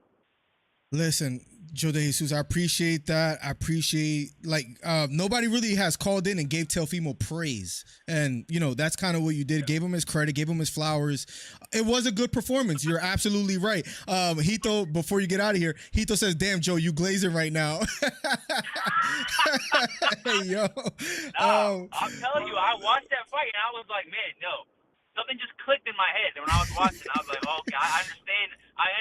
Listen, Joe De Jesus, I appreciate that. I appreciate, like, nobody really has called in and gave Teofimo praise. And, you know, that's kind of what you did. Gave him his credit, gave him his flowers. It was a good performance. You're absolutely right. Hito, before you get out of here, Hito says, damn, Joe, you glazing right now. Hey, yo. I'm telling you, I watched that fight and I was like, man, no. Something just clicked in my head. And when I was watching, I was like, oh, okay, I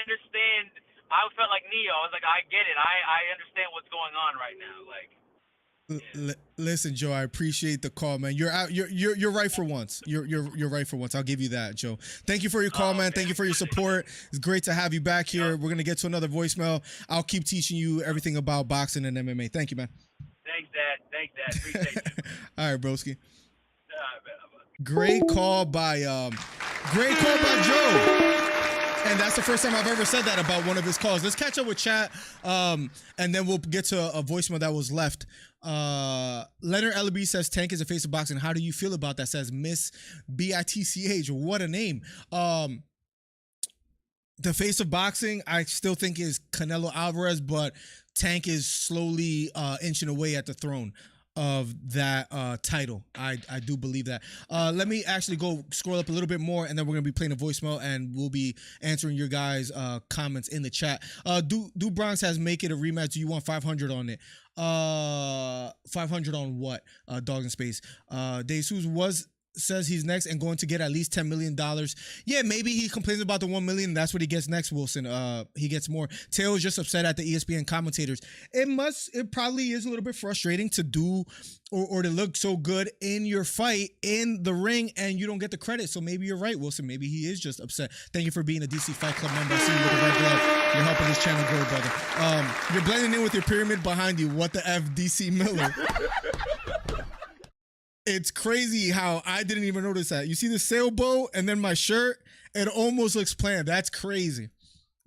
understand. I felt like Neo. I was like, I get it. I understand what's going on right now. Like, listen, Joe, I appreciate the call, man. You're right for once. You're right for once. I'll give you that, Joe. Thank you for your call, man. Thank you for your support. It's great to have you back here. We're gonna get to another voicemail. I'll keep teaching you everything about boxing and MMA. Thank you, man. Thanks, Dad. Appreciate you. All right, broski. Great call by Joe. And that's the first time I've ever said that about one of his calls. Let's catch up with chat, and then we'll get to a voicemail that was left. Leonard Ellaby says, Tank is a face of boxing. How do you feel about that? Says Miss BITCH. What a name. The face of boxing, I still think, is Canelo Alvarez, but Tank is slowly inching away at the throne of that title. I do believe that. Let me actually go scroll up a little bit more, and then we're gonna be playing a voicemail, and we'll be answering your guys' comments in the chat. Do Bronx has make it a rematch. Do you want 500 on it? 500 on what? Dogs in Space. DeSouza says he's next and going to get at least $10 million. Yeah, maybe he complains about the $1 million. That's what he gets next, Wilson. He gets more. Teo's just upset at the ESPN commentators. It probably is a little bit frustrating to do or to look so good in your fight in the ring and you don't get the credit. So maybe you're right, Wilson. Maybe he is just upset. Thank you for being a DC Fight Club member. I see you with the red glove. You're helping this channel grow, brother. You're blending in with your pyramid behind you. What the F, DC Miller? It's crazy how I didn't even notice that. You see the sailboat and then my shirt? It almost looks planned. That's crazy.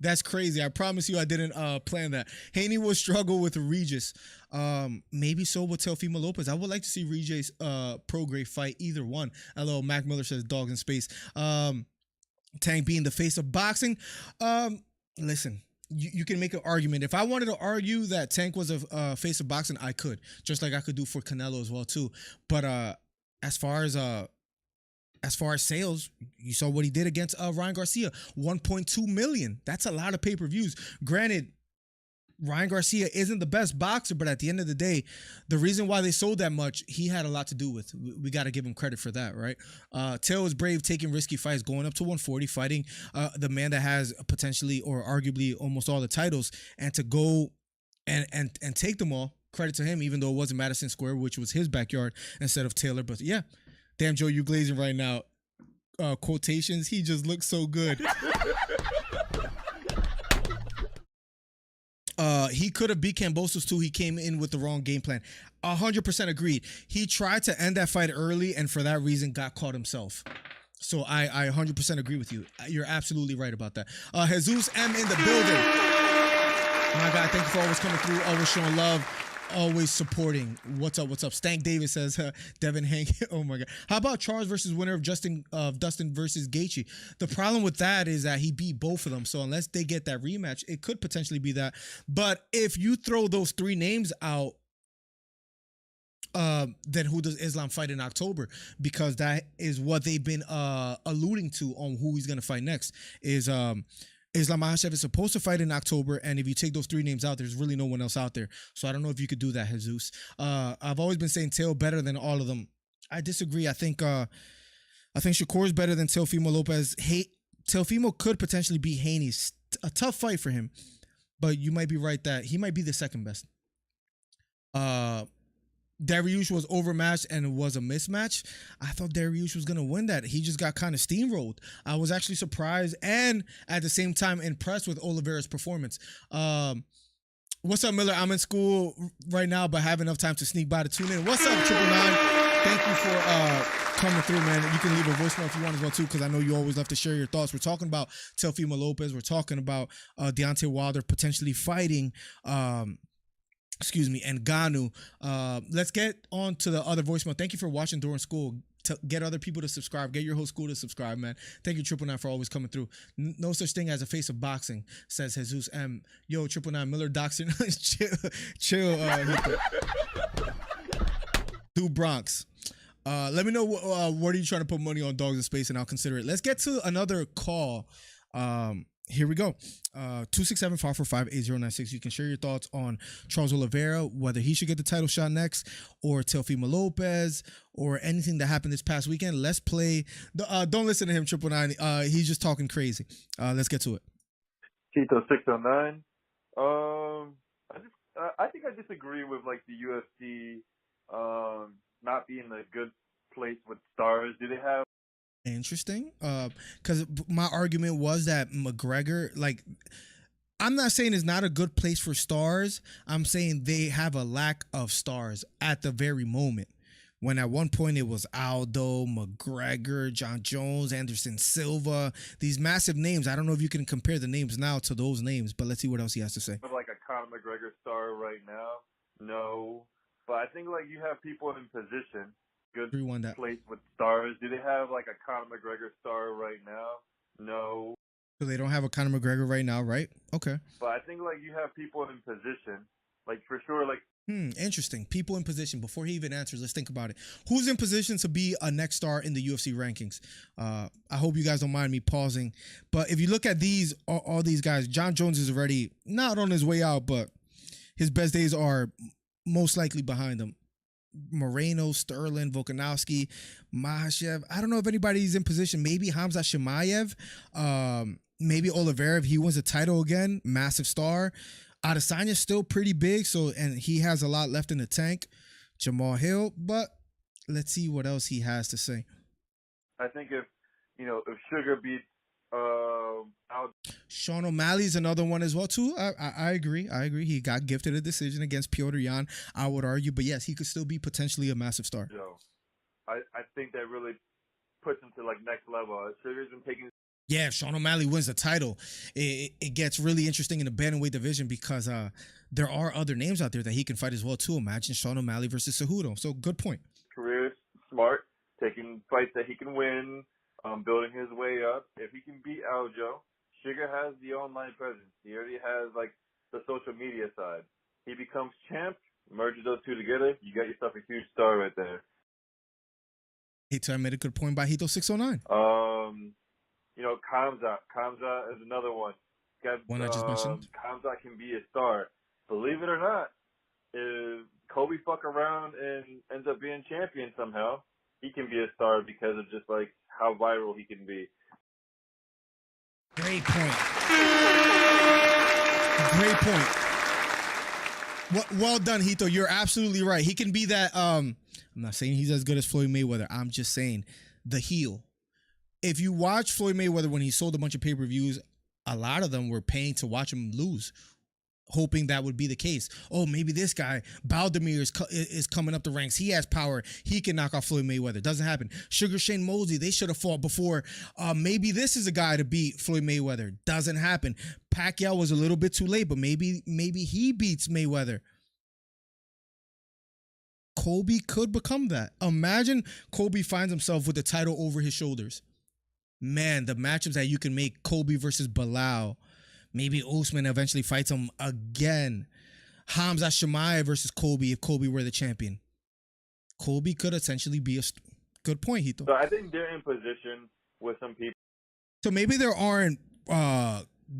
That's crazy. I promise you I didn't plan that. Haney will struggle with Regis. Maybe so with Teofimo Lopez. I would like to see Regis Prograis fight either one. Hello, Mac Miller says Dogs in Space. Tank being the face of boxing. Listen. You can make an argument. If I wanted to argue that Tank was a face of boxing, I could, just like I could do for Canelo as well too. But as far as sales, you saw what he did against Ryan Garcia, 1.2 million. That's a lot of pay-per-views. Granted, Ryan Garcia isn't the best boxer, but at the end of the day, the reason why they sold that much, he had a lot to do with. We got to give him credit for that, right? Teo is brave, taking risky fights, going up to 140, fighting the man that has potentially or arguably almost all the titles, and to go and take them all. Credit to him, even though it wasn't Madison Square, which was his backyard instead of Taylor. But yeah, damn, Joe, you glazing right now. Quotations, he just looks so good. He could have beat Kambosos too. He came in with the wrong game plan. 100% agreed. He tried to end that fight early, and for that reason, got caught himself. So I 100% agree with you. You're absolutely right about that. Jesus M in the building. My God, thank you for always coming through, always showing love. always supporting. What's up? What's up? Stank Davis says, Devin Hank. Oh my God. How about Charles versus winner of Dustin versus Gaethje? The problem with that is that he beat both of them. So unless they get that rematch, it could potentially be that. But if you throw those three names out, then who does Islam fight in October? Because that is what they've been alluding to on who he's gonna fight next. Is Islam Makhachev is supposed to fight in October, and if you take those three names out, there's really no one else out there. So I don't know if you could do that, Jesus. I've always been saying Teo better than all of them. I disagree. I think Shakur is better than Teofimo Lopez. Teofimo could potentially be Haney. A tough fight for him, but you might be right that he might be the second best. Dariush was overmatched and it was a mismatch. I thought Dariush was going to win that. He just got kind of steamrolled. I was actually surprised and at the same time impressed with Oliveira's performance. What's up, Miller? I'm in school right now, but have enough time to sneak by to tune in. What's up, 999? Thank you for coming through, man. You can leave a voicemail if you want as well, too, because I know you always love to share your thoughts. We're talking about Teofimo Lopez. We're talking about Deontay Wilder potentially fighting Ngannou. Let's get on to the other voicemail. Thank you for watching during school. Get other people to subscribe. Get your whole school to subscribe, man. Thank you, 999, for always coming through. No such thing as a face of boxing, says Jesus M. Yo, 999, Miller Doxer. chill. Do Bronx. Let me know what are you trying to put money on Dogs in Space, and I'll consider it. Let's get to another call. Here we go. 267-545-8096. You can share your thoughts on Charles Oliveira, whether he should get the title shot next, or Teofimo Lopez, or anything that happened this past weekend. Let's play. Don't listen to him, 999. He's just talking crazy. Let's get to it. Tito 609. I think I disagree with like the UFC not being a good place with stars. Do they have? Interesting. Because my argument was that McGregor, like, I'm not saying it's not a good place for stars. I'm saying they have a lack of stars at the very moment. When at one point it was Aldo, McGregor, John Jones, Anderson Silva, these massive names. I don't know if you can compare the names now to those names, but let's see what else he has to say. Like a Conor McGregor star right now? No. But I think like you have people in position. Good place with stars. Do they have like a Conor McGregor star right now? No. So they don't have a Conor McGregor right now, right? Okay. But I think like you have people in position, like for sure, like. Interesting. People in position. Before he even answers, let's think about it. Who's in position to be a next star in the UFC rankings? I hope you guys don't mind me pausing. But if you look at these, all these guys, John Jones is already not on his way out, but his best days are most likely behind him. Moreno, Sterling, Volkanovski, Makhachev. I don't know if anybody's in position. Maybe Hamza Chimaev. Maybe Oliveira if he wins the title again. Massive star. Adesanya's still pretty big, and he has a lot left in the tank. Jamal Hill, but let's see what else he has to say. I think if Sugar beats Sean O'Malley's another one as well too. I agree. He got gifted a decision against Piotr Jan, I would argue, but yes, he could still be potentially a massive star. I think that really puts him to like next level. Sugar's been taking. Yeah, if Sean O'Malley wins the title, it gets really interesting in the bantamweight division because there are other names out there that he can fight as well too. Imagine Sean O'Malley versus Cejudo. So good point. Career smart, taking fights that he can win. Building his way up. If he can beat Aljo, Sugar has the online presence. He already has like the social media side. He becomes champ, merges those two together, you got yourself a huge star right there. I made a good point by Hito 609. Kamza is another one. One I just mentioned. Kamza can be a star. Believe it or not, if Kobe fuck around and ends up being champion somehow, he can be a star because of just like how viral he can be. Great point. Great point. Well done, Hito. You're absolutely right. He can be that. I'm not saying he's as good as Floyd Mayweather. I'm just saying the heel. If you watch Floyd Mayweather when he sold a bunch of pay-per-views, a lot of them were paying to watch him lose, hoping that would be the case. Oh, maybe this guy, Baldemir, is coming up the ranks. He has power. He can knock off Floyd Mayweather. Doesn't happen. Sugar Shane Mosley, they should have fought before. Maybe this is a guy to beat Floyd Mayweather. Doesn't happen. Pacquiao was a little bit too late, but maybe he beats Mayweather. Colby could become that. Imagine Colby finds himself with the title over his shoulders. Man, the matchups that you can make, Colby versus Bilal. Maybe Usman eventually fights him again. Hamza Chimaev versus Colby if Colby were the champion. Colby could essentially be a good point, Hito. So I think they're in position with some people. So maybe there aren't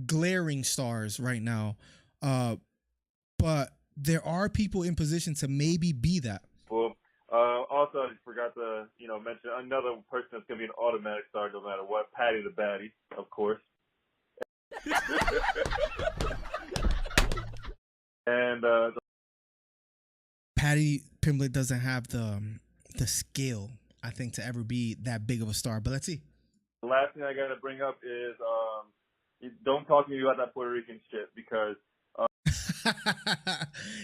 glaring stars right now, but there are people in position to maybe be that. Well, also, I forgot to mention another person that's going to be an automatic star no matter what. Patty the Batty, of course. And Patty Pimblett doesn't have the skill, I think, to ever be that big of a star. But let's see. The last thing I got to bring up is don't talk to me about that Puerto Rican shit because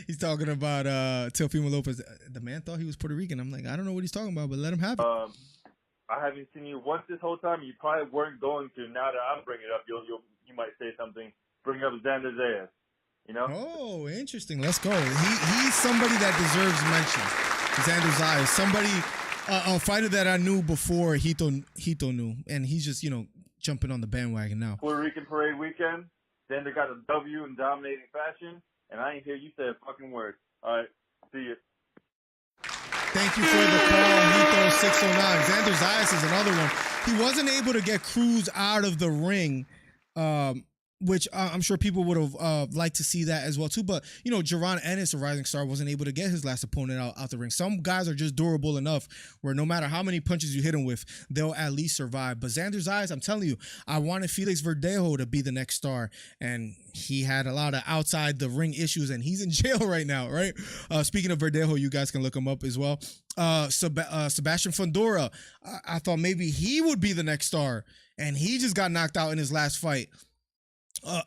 he's talking about Teofimo Lopez. The man thought he was Puerto Rican. I'm like, I don't know what he's talking about, but let him have it. I haven't seen you once this whole time. You probably weren't going to. Now that I'm bringing it up, you might say something. Bring up Xander Zayas. Oh, interesting. Let's go. He's somebody that deserves mention. Xander Zayas, somebody, a fighter that I knew before Hito knew, and he's just jumping on the bandwagon now. Puerto Rican Parade weekend. Xander got a W in dominating fashion, and I ain't hear you say a fucking word. All right, see you. Thank you for the call, Hito609. Xander Zayas is another one. He wasn't able to get Cruz out of the ring, which I'm sure people would have liked to see that as well too. But Jaron Ennis, a rising star, wasn't able to get his last opponent out the ring. Some guys are just durable enough where no matter how many punches you hit them with, they'll at least survive. But Xander Zayas, I'm telling you, I wanted Felix Verdejo to be the next star, and he had a lot of outside the ring issues, and he's in jail right now, right? Speaking of Verdejo, you guys can look him up as well. Sebastian Fundora, I thought maybe he would be the next star, and he just got knocked out in his last fight.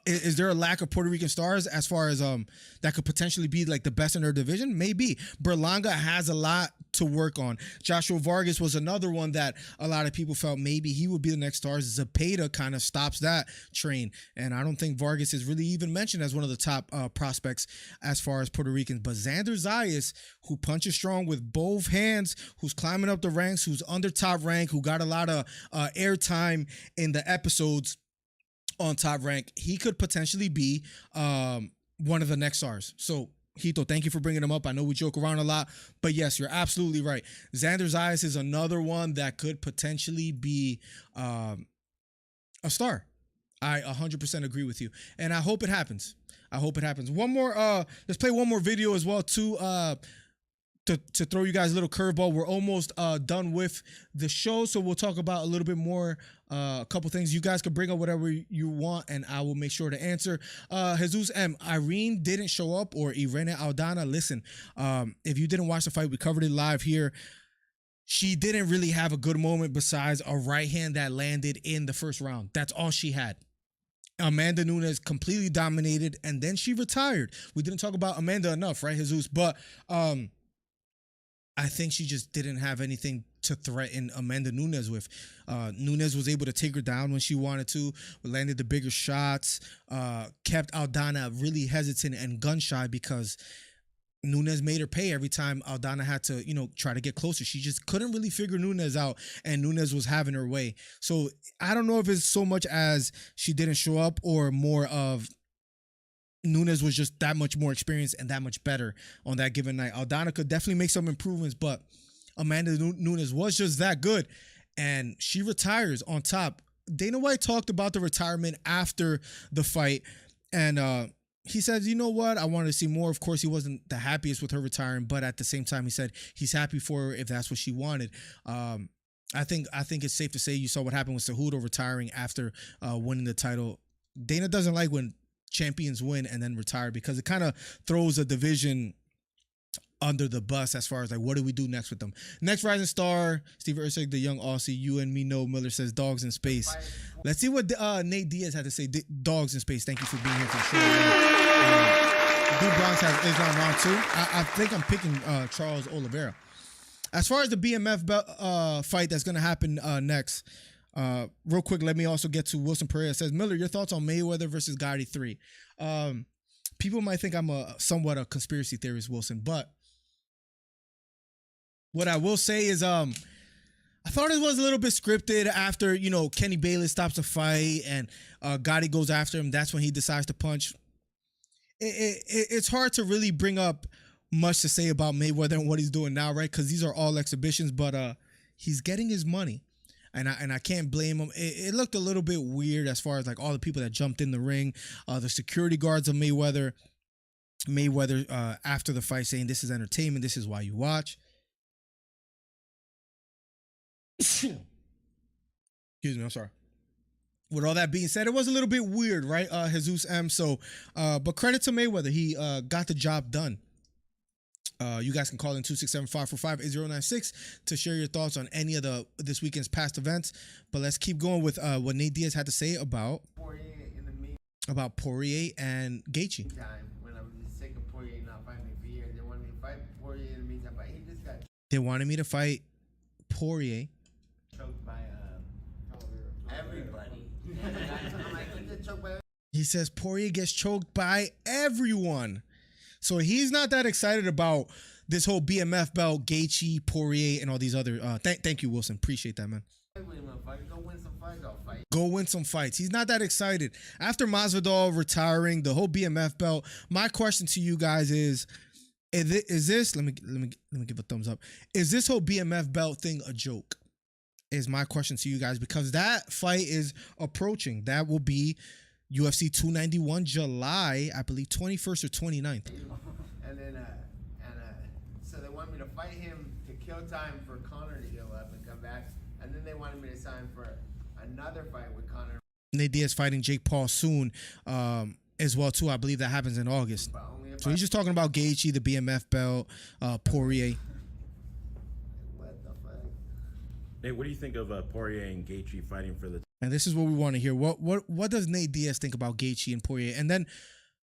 Is there a lack of Puerto Rican stars as far as that could potentially be like the best in their division? Maybe. Berlanga has a lot to work on. Joshua Vargas was another one that a lot of people felt maybe he would be the next star. Zepeda kind of stops that train, and I don't think Vargas is really even mentioned as one of the top prospects as far as Puerto Ricans. But Xander Zayas, who punches strong with both hands, who's climbing up the ranks, who's under Top Rank, who got a lot of airtime in the episodes on Top Rank, he could potentially be one of the next stars. So, Hito, thank you for bringing him up. I know we joke around a lot, but yes, you're absolutely right. Xander Zayas is another one that could potentially be a star. I 100% agree with you, and I hope it happens. One more, let's play one more video as well too. To throw you guys a little curveball. We're almost done with the show, so we'll talk about a little bit more, a couple things. You guys can bring up whatever you want, and I will make sure to answer. Jesus M. Irene didn't show up, or Irene Aldana. Listen, if you didn't watch the fight, we covered it live here. She didn't really have a good moment besides a right hand that landed in the first round. That's all she had. Amanda Nunes completely dominated, and then she retired. We didn't talk about Amanda enough, right, Jesus? But I think she just didn't have anything to threaten Amanda Nunes with. Nunes was able to take her down when she wanted to, landed the bigger shots, kept Aldana really hesitant and gun shy because Nunes made her pay every time Aldana had to, try to get closer. She just couldn't really figure Nunes out, and Nunes was having her way. So I don't know if it's so much as she didn't show up or more of Nunes was just that much more experienced and that much better on that given night. Aldana could definitely make some improvements, but Amanda Nunes was just that good, and she retires on top. Dana White talked about the retirement after the fight, and he said, you know what, I wanted to see more. Of course, he wasn't the happiest with her retiring, but at the same time, he said he's happy for her if that's what she wanted. I think it's safe to say you saw what happened with Cejudo retiring after winning the title. Dana doesn't like when champions win and then retire because it kind of throws a division under the bus as far as like what do we do next with them. Next rising star, Steve Ursig, the young Aussie. You and me know. Miller says dogs in space. Let's see what Nate Diaz had to say. Dogs in space. Thank you for being here for sure. Dude Bronx has Islam round 2. I think I'm picking Charles Oliveira. As far as the BMF fight that's going to happen next, real quick, let me also get to Wilson Pereira. Says, Miller, your thoughts on Mayweather versus Gaethje 3? People might think I'm somewhat a conspiracy theorist, Wilson, but What I will say is, I thought it was a little bit scripted after, Kenny Bayless stops a fight and Gotti goes after him. That's when he decides to punch. It's hard to really bring up much to say about Mayweather and what he's doing now, right? Because these are all exhibitions, but he's getting his money. And I can't blame him. It looked a little bit weird as far as like all the people that jumped in the ring, the security guards of Mayweather after the fight saying this is entertainment, this is why you watch. Excuse me, I'm sorry. With all that being said, it was a little bit weird, right? Jesus M. So, but credit to Mayweather. He got the job done. You guys can call in 267-545-8096 to share your thoughts on any of this weekend's past events. But let's keep going with what Nate Diaz had to say about Poirier and Gaethje. When I was sick of Poirier not fighting me for years, they wanted me to fight Poirier in the meantime, but he just got They wanted me to fight Poirier. choked by everybody. I'm like, he gets choked by He says Poirier gets choked by everyone. So he's not that excited about this whole BMF belt, Gaethje, Poirier, and all these other. Thank you, Wilson. Appreciate that, man. Go win some fights, I'll fight. Go win some fights. He's not that excited. After Masvidal retiring, the whole BMF belt. My question to you guys is this? Let me give a thumbs up. Is this whole BMF belt thing a joke? Is my question to you guys, because that fight is approaching. That will be UFC 291 July, I believe 21st or 29th. And then, so they want me to fight him to kill time for Conor to heal up and come back. And then they wanted me to sign for another fight with Conor. Nate Diaz fighting Jake Paul soon as well, too. I believe that happens in August. So he's just talking about Gaethje, the BMF belt, Poirier. What the fuck? Nate, what do you think of Poirier and Gaethje fighting for the... And this is what we want to hear. What does Nate Diaz think about Gaethje and Poirier? And then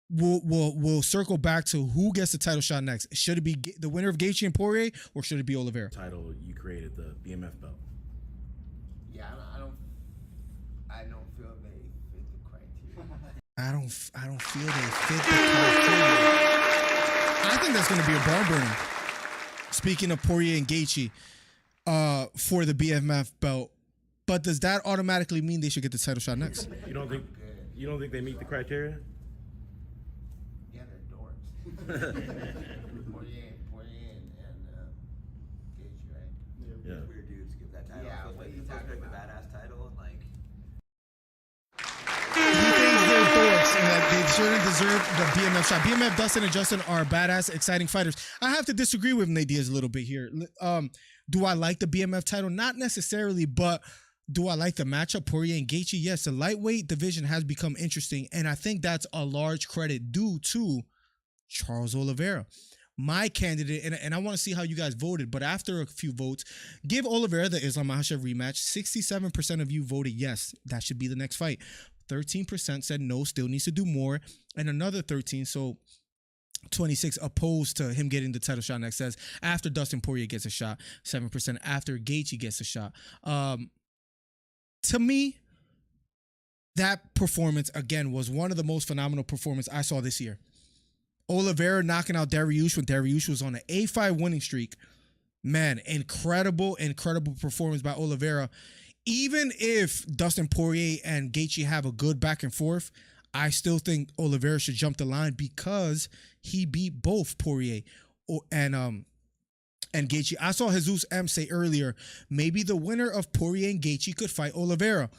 we'll circle back to who gets the title shot next. Should it be the winner of Gaethje and Poirier, or should it be Oliveira? Title you created, the BMF belt. Yeah, I don't feel they fit the criteria. I don't feel they fit the criteria. I think that's going to be a barn burner. Speaking of Poirier and Gaethje, for the BMF belt. But does that automatically mean they should get the title shot next? You don't think they meet the criteria? Yeah, they're dorks. Poirier and Gaethje, right? Yeah. Weird dudes give that title. Yeah, Feels what like are you the talking like the about? badass title and like. He thinks they're dorks and that they shouldn't deserve the BMF shot. BMF, Dustin and Justin are badass, exciting fighters. I have to disagree with Nate Diaz a little bit here. Do I like the BMF title? Not necessarily, but do I like the matchup, Poirier and Gaethje? Yes, the lightweight division has become interesting, and I think that's a large credit due to Charles Oliveira. My candidate, and I want to see how you guys voted, but after a few votes, give Oliveira the Islam Makhachev rematch. 67% of you voted yes, that should be the next fight. 13% said no, still needs to do more, and another 13, so 26 opposed to him getting the title shot next, says after Dustin Poirier gets a shot. 7% after Gaethje gets a shot. To me, that performance, again, was one of the most phenomenal performances I saw this year. Oliveira knocking out Dariush when Dariush was on an A5 winning streak. Man, incredible performance by Oliveira. Even if Dustin Poirier and Gaethje have a good back and forth, I still think Oliveira should jump the line because he beat both Poirier and Gaethje. I saw Jesus M say earlier, maybe the winner of Poirier and Gaethje could fight Oliveira.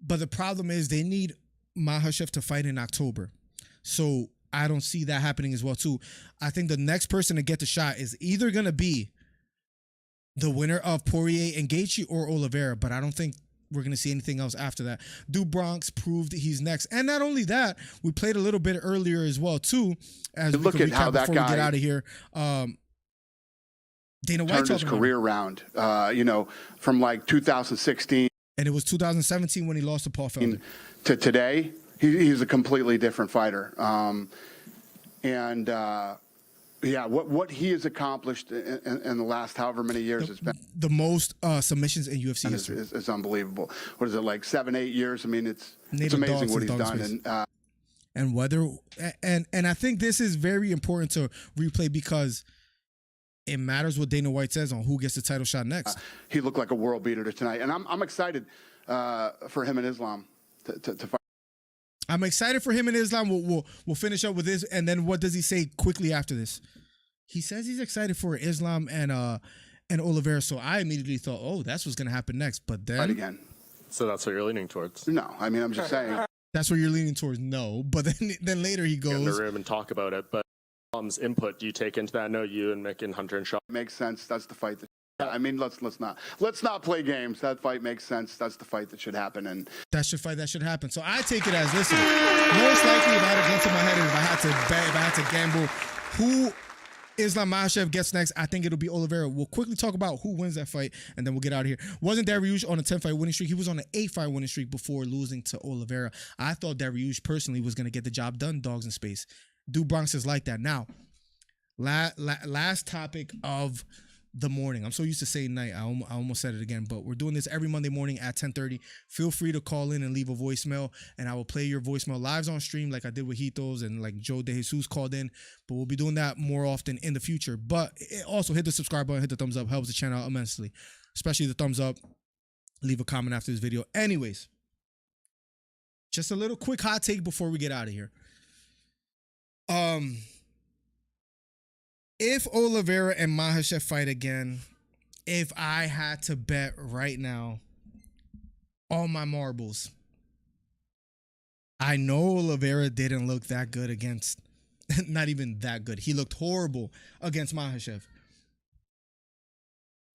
But the problem is they need Makhachev to fight in October. So I don't see that happening as well too. I think the next person to get the shot is either going to be the winner of Poirier and Gaethje or Oliveira, but I don't think we're going to see anything else after that. Du Bronx proved he's next. And not only that, we played a little bit earlier as well too. As we look at how that before guy we get out of here. Dana White turned his career around, from like 2016. And it was 2017 when he lost to Paul Felder. To today, he's a completely different fighter. What he has accomplished in the last however many years has been the most submissions in UFC history. Is unbelievable. What is it, like 7-8 years? I mean, it's amazing what he's done. And I think this is very important to replay because it matters what Dana White says on who gets the title shot next. He looked like a world beater tonight, and I'm excited for him and Islam to fight. I'm excited for him and Islam. We'll finish up with this, and then what does he say quickly after this? He says he's excited for Islam and Oliveira. So I immediately thought, oh, that's what's gonna happen next. But then Fight again. So that's what you're leaning towards? No, I mean I'm just saying. That's what you're leaning towards. No, but then later he goes Get in the room and talk about it. But Tom's input, do you take into that? I know you and Mick and Hunter and Shaw. Makes sense. That's the fight. I mean, let's not play games. That fight makes sense. That's the fight that should happen, and that should happen. So I take it as, listen, most likely if I had a gun to my head, if I had to gamble, who Islam Makhachev gets next, I think it'll be Oliveira. We'll quickly talk about who wins that fight, and then we'll get out of here. Wasn't Dariush on a 10-fight winning streak? He was on an 8-fight winning streak before losing to Oliveira. I thought Dariush personally was going to get the job done, dogs in space. Dude Bronx is like that. Now, last topic of the morning. I'm so used to saying night. I almost said it again, but we're doing this every Monday morning at 10:30. Feel free to call in and leave a voicemail, and I will play your voicemail live on stream like I did with Hitos and like Joe De Jesus called in, but we'll be doing that more often in the future. But also hit the subscribe button, hit the thumbs up, helps the channel out immensely, especially the thumbs up. Leave a comment after this video. Anyways, just a little quick hot take before we get out of here. If Oliveira and Makhachev fight again, if I had to bet right now, all my marbles, I know Oliveira didn't look that good against, not even that good. He looked horrible against Makhachev.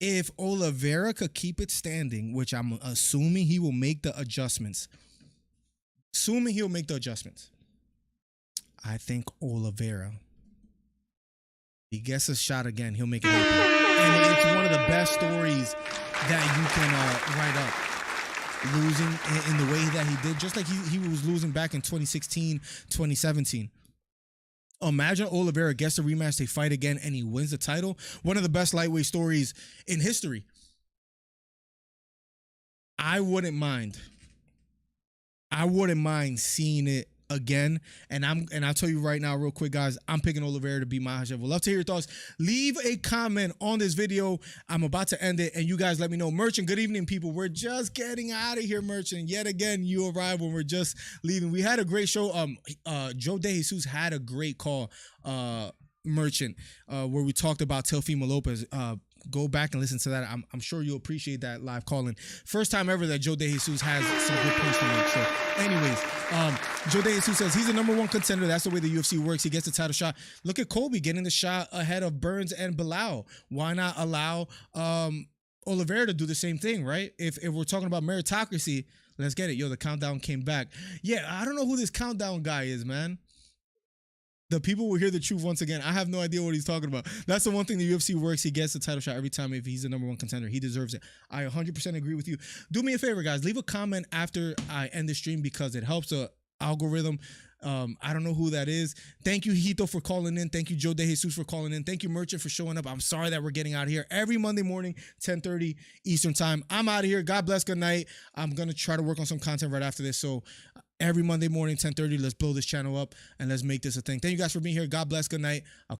If Oliveira could keep it standing, which I'm assuming he will make the adjustments, I think Oliveira, he gets a shot again, he'll make it happen. And it's one of the best stories that you can write up. Losing in the way that he did, just like he was losing back in 2016, 2017. Imagine Oliveira gets the rematch, they fight again, and he wins the title. One of the best lightweight stories in history. I wouldn't mind seeing it again, and I'll tell you right now real quick, guys, I'm picking Oliveira to beat Makhachev. We'd love to hear your thoughts. Leave a comment on this video. I'm about to end it, and you guys let me know. Merchant, good evening, people. We're just getting out of here, Merchant. Yet again, you arrived when we're just leaving. We had a great show. Joe De Jesus had a great call, Merchant, where we talked about Teofimo Lopez. Go back and listen to that. I'm sure you'll appreciate that live calling. First time ever that Joe De Jesus has some good points to make. So anyways, Joe De Jesus says he's the #1 contender. That's the way the UFC works. He gets the title shot. Look at Colby getting the shot ahead of Burns and Bilal. Why not allow Oliveira to do the same thing, right? If we're talking about meritocracy, let's get it. Yo, the countdown came back. Yeah, I don't know who this countdown guy is, man. The people will hear the truth once again. I have no idea what he's talking about. That's the one thing the UFC works. He gets the title shot every time if he's the #1 contender. He deserves it. I 100% agree with you. Do me a favor, guys. Leave a comment after I end the stream because it helps the algorithm. I don't know who that is. Thank you, Hito, for calling in. Thank you, Joe De Jesus, for calling in. Thank you, Merchant, for showing up. I'm sorry that we're getting out of here every Monday morning, 10:30 Eastern time. I'm out of here. God bless. Good night. I'm going to try to work on some content right after this. So every Monday morning, 10:30, let's blow this channel up and let's make this a thing. Thank you guys for being here. God bless. Good night.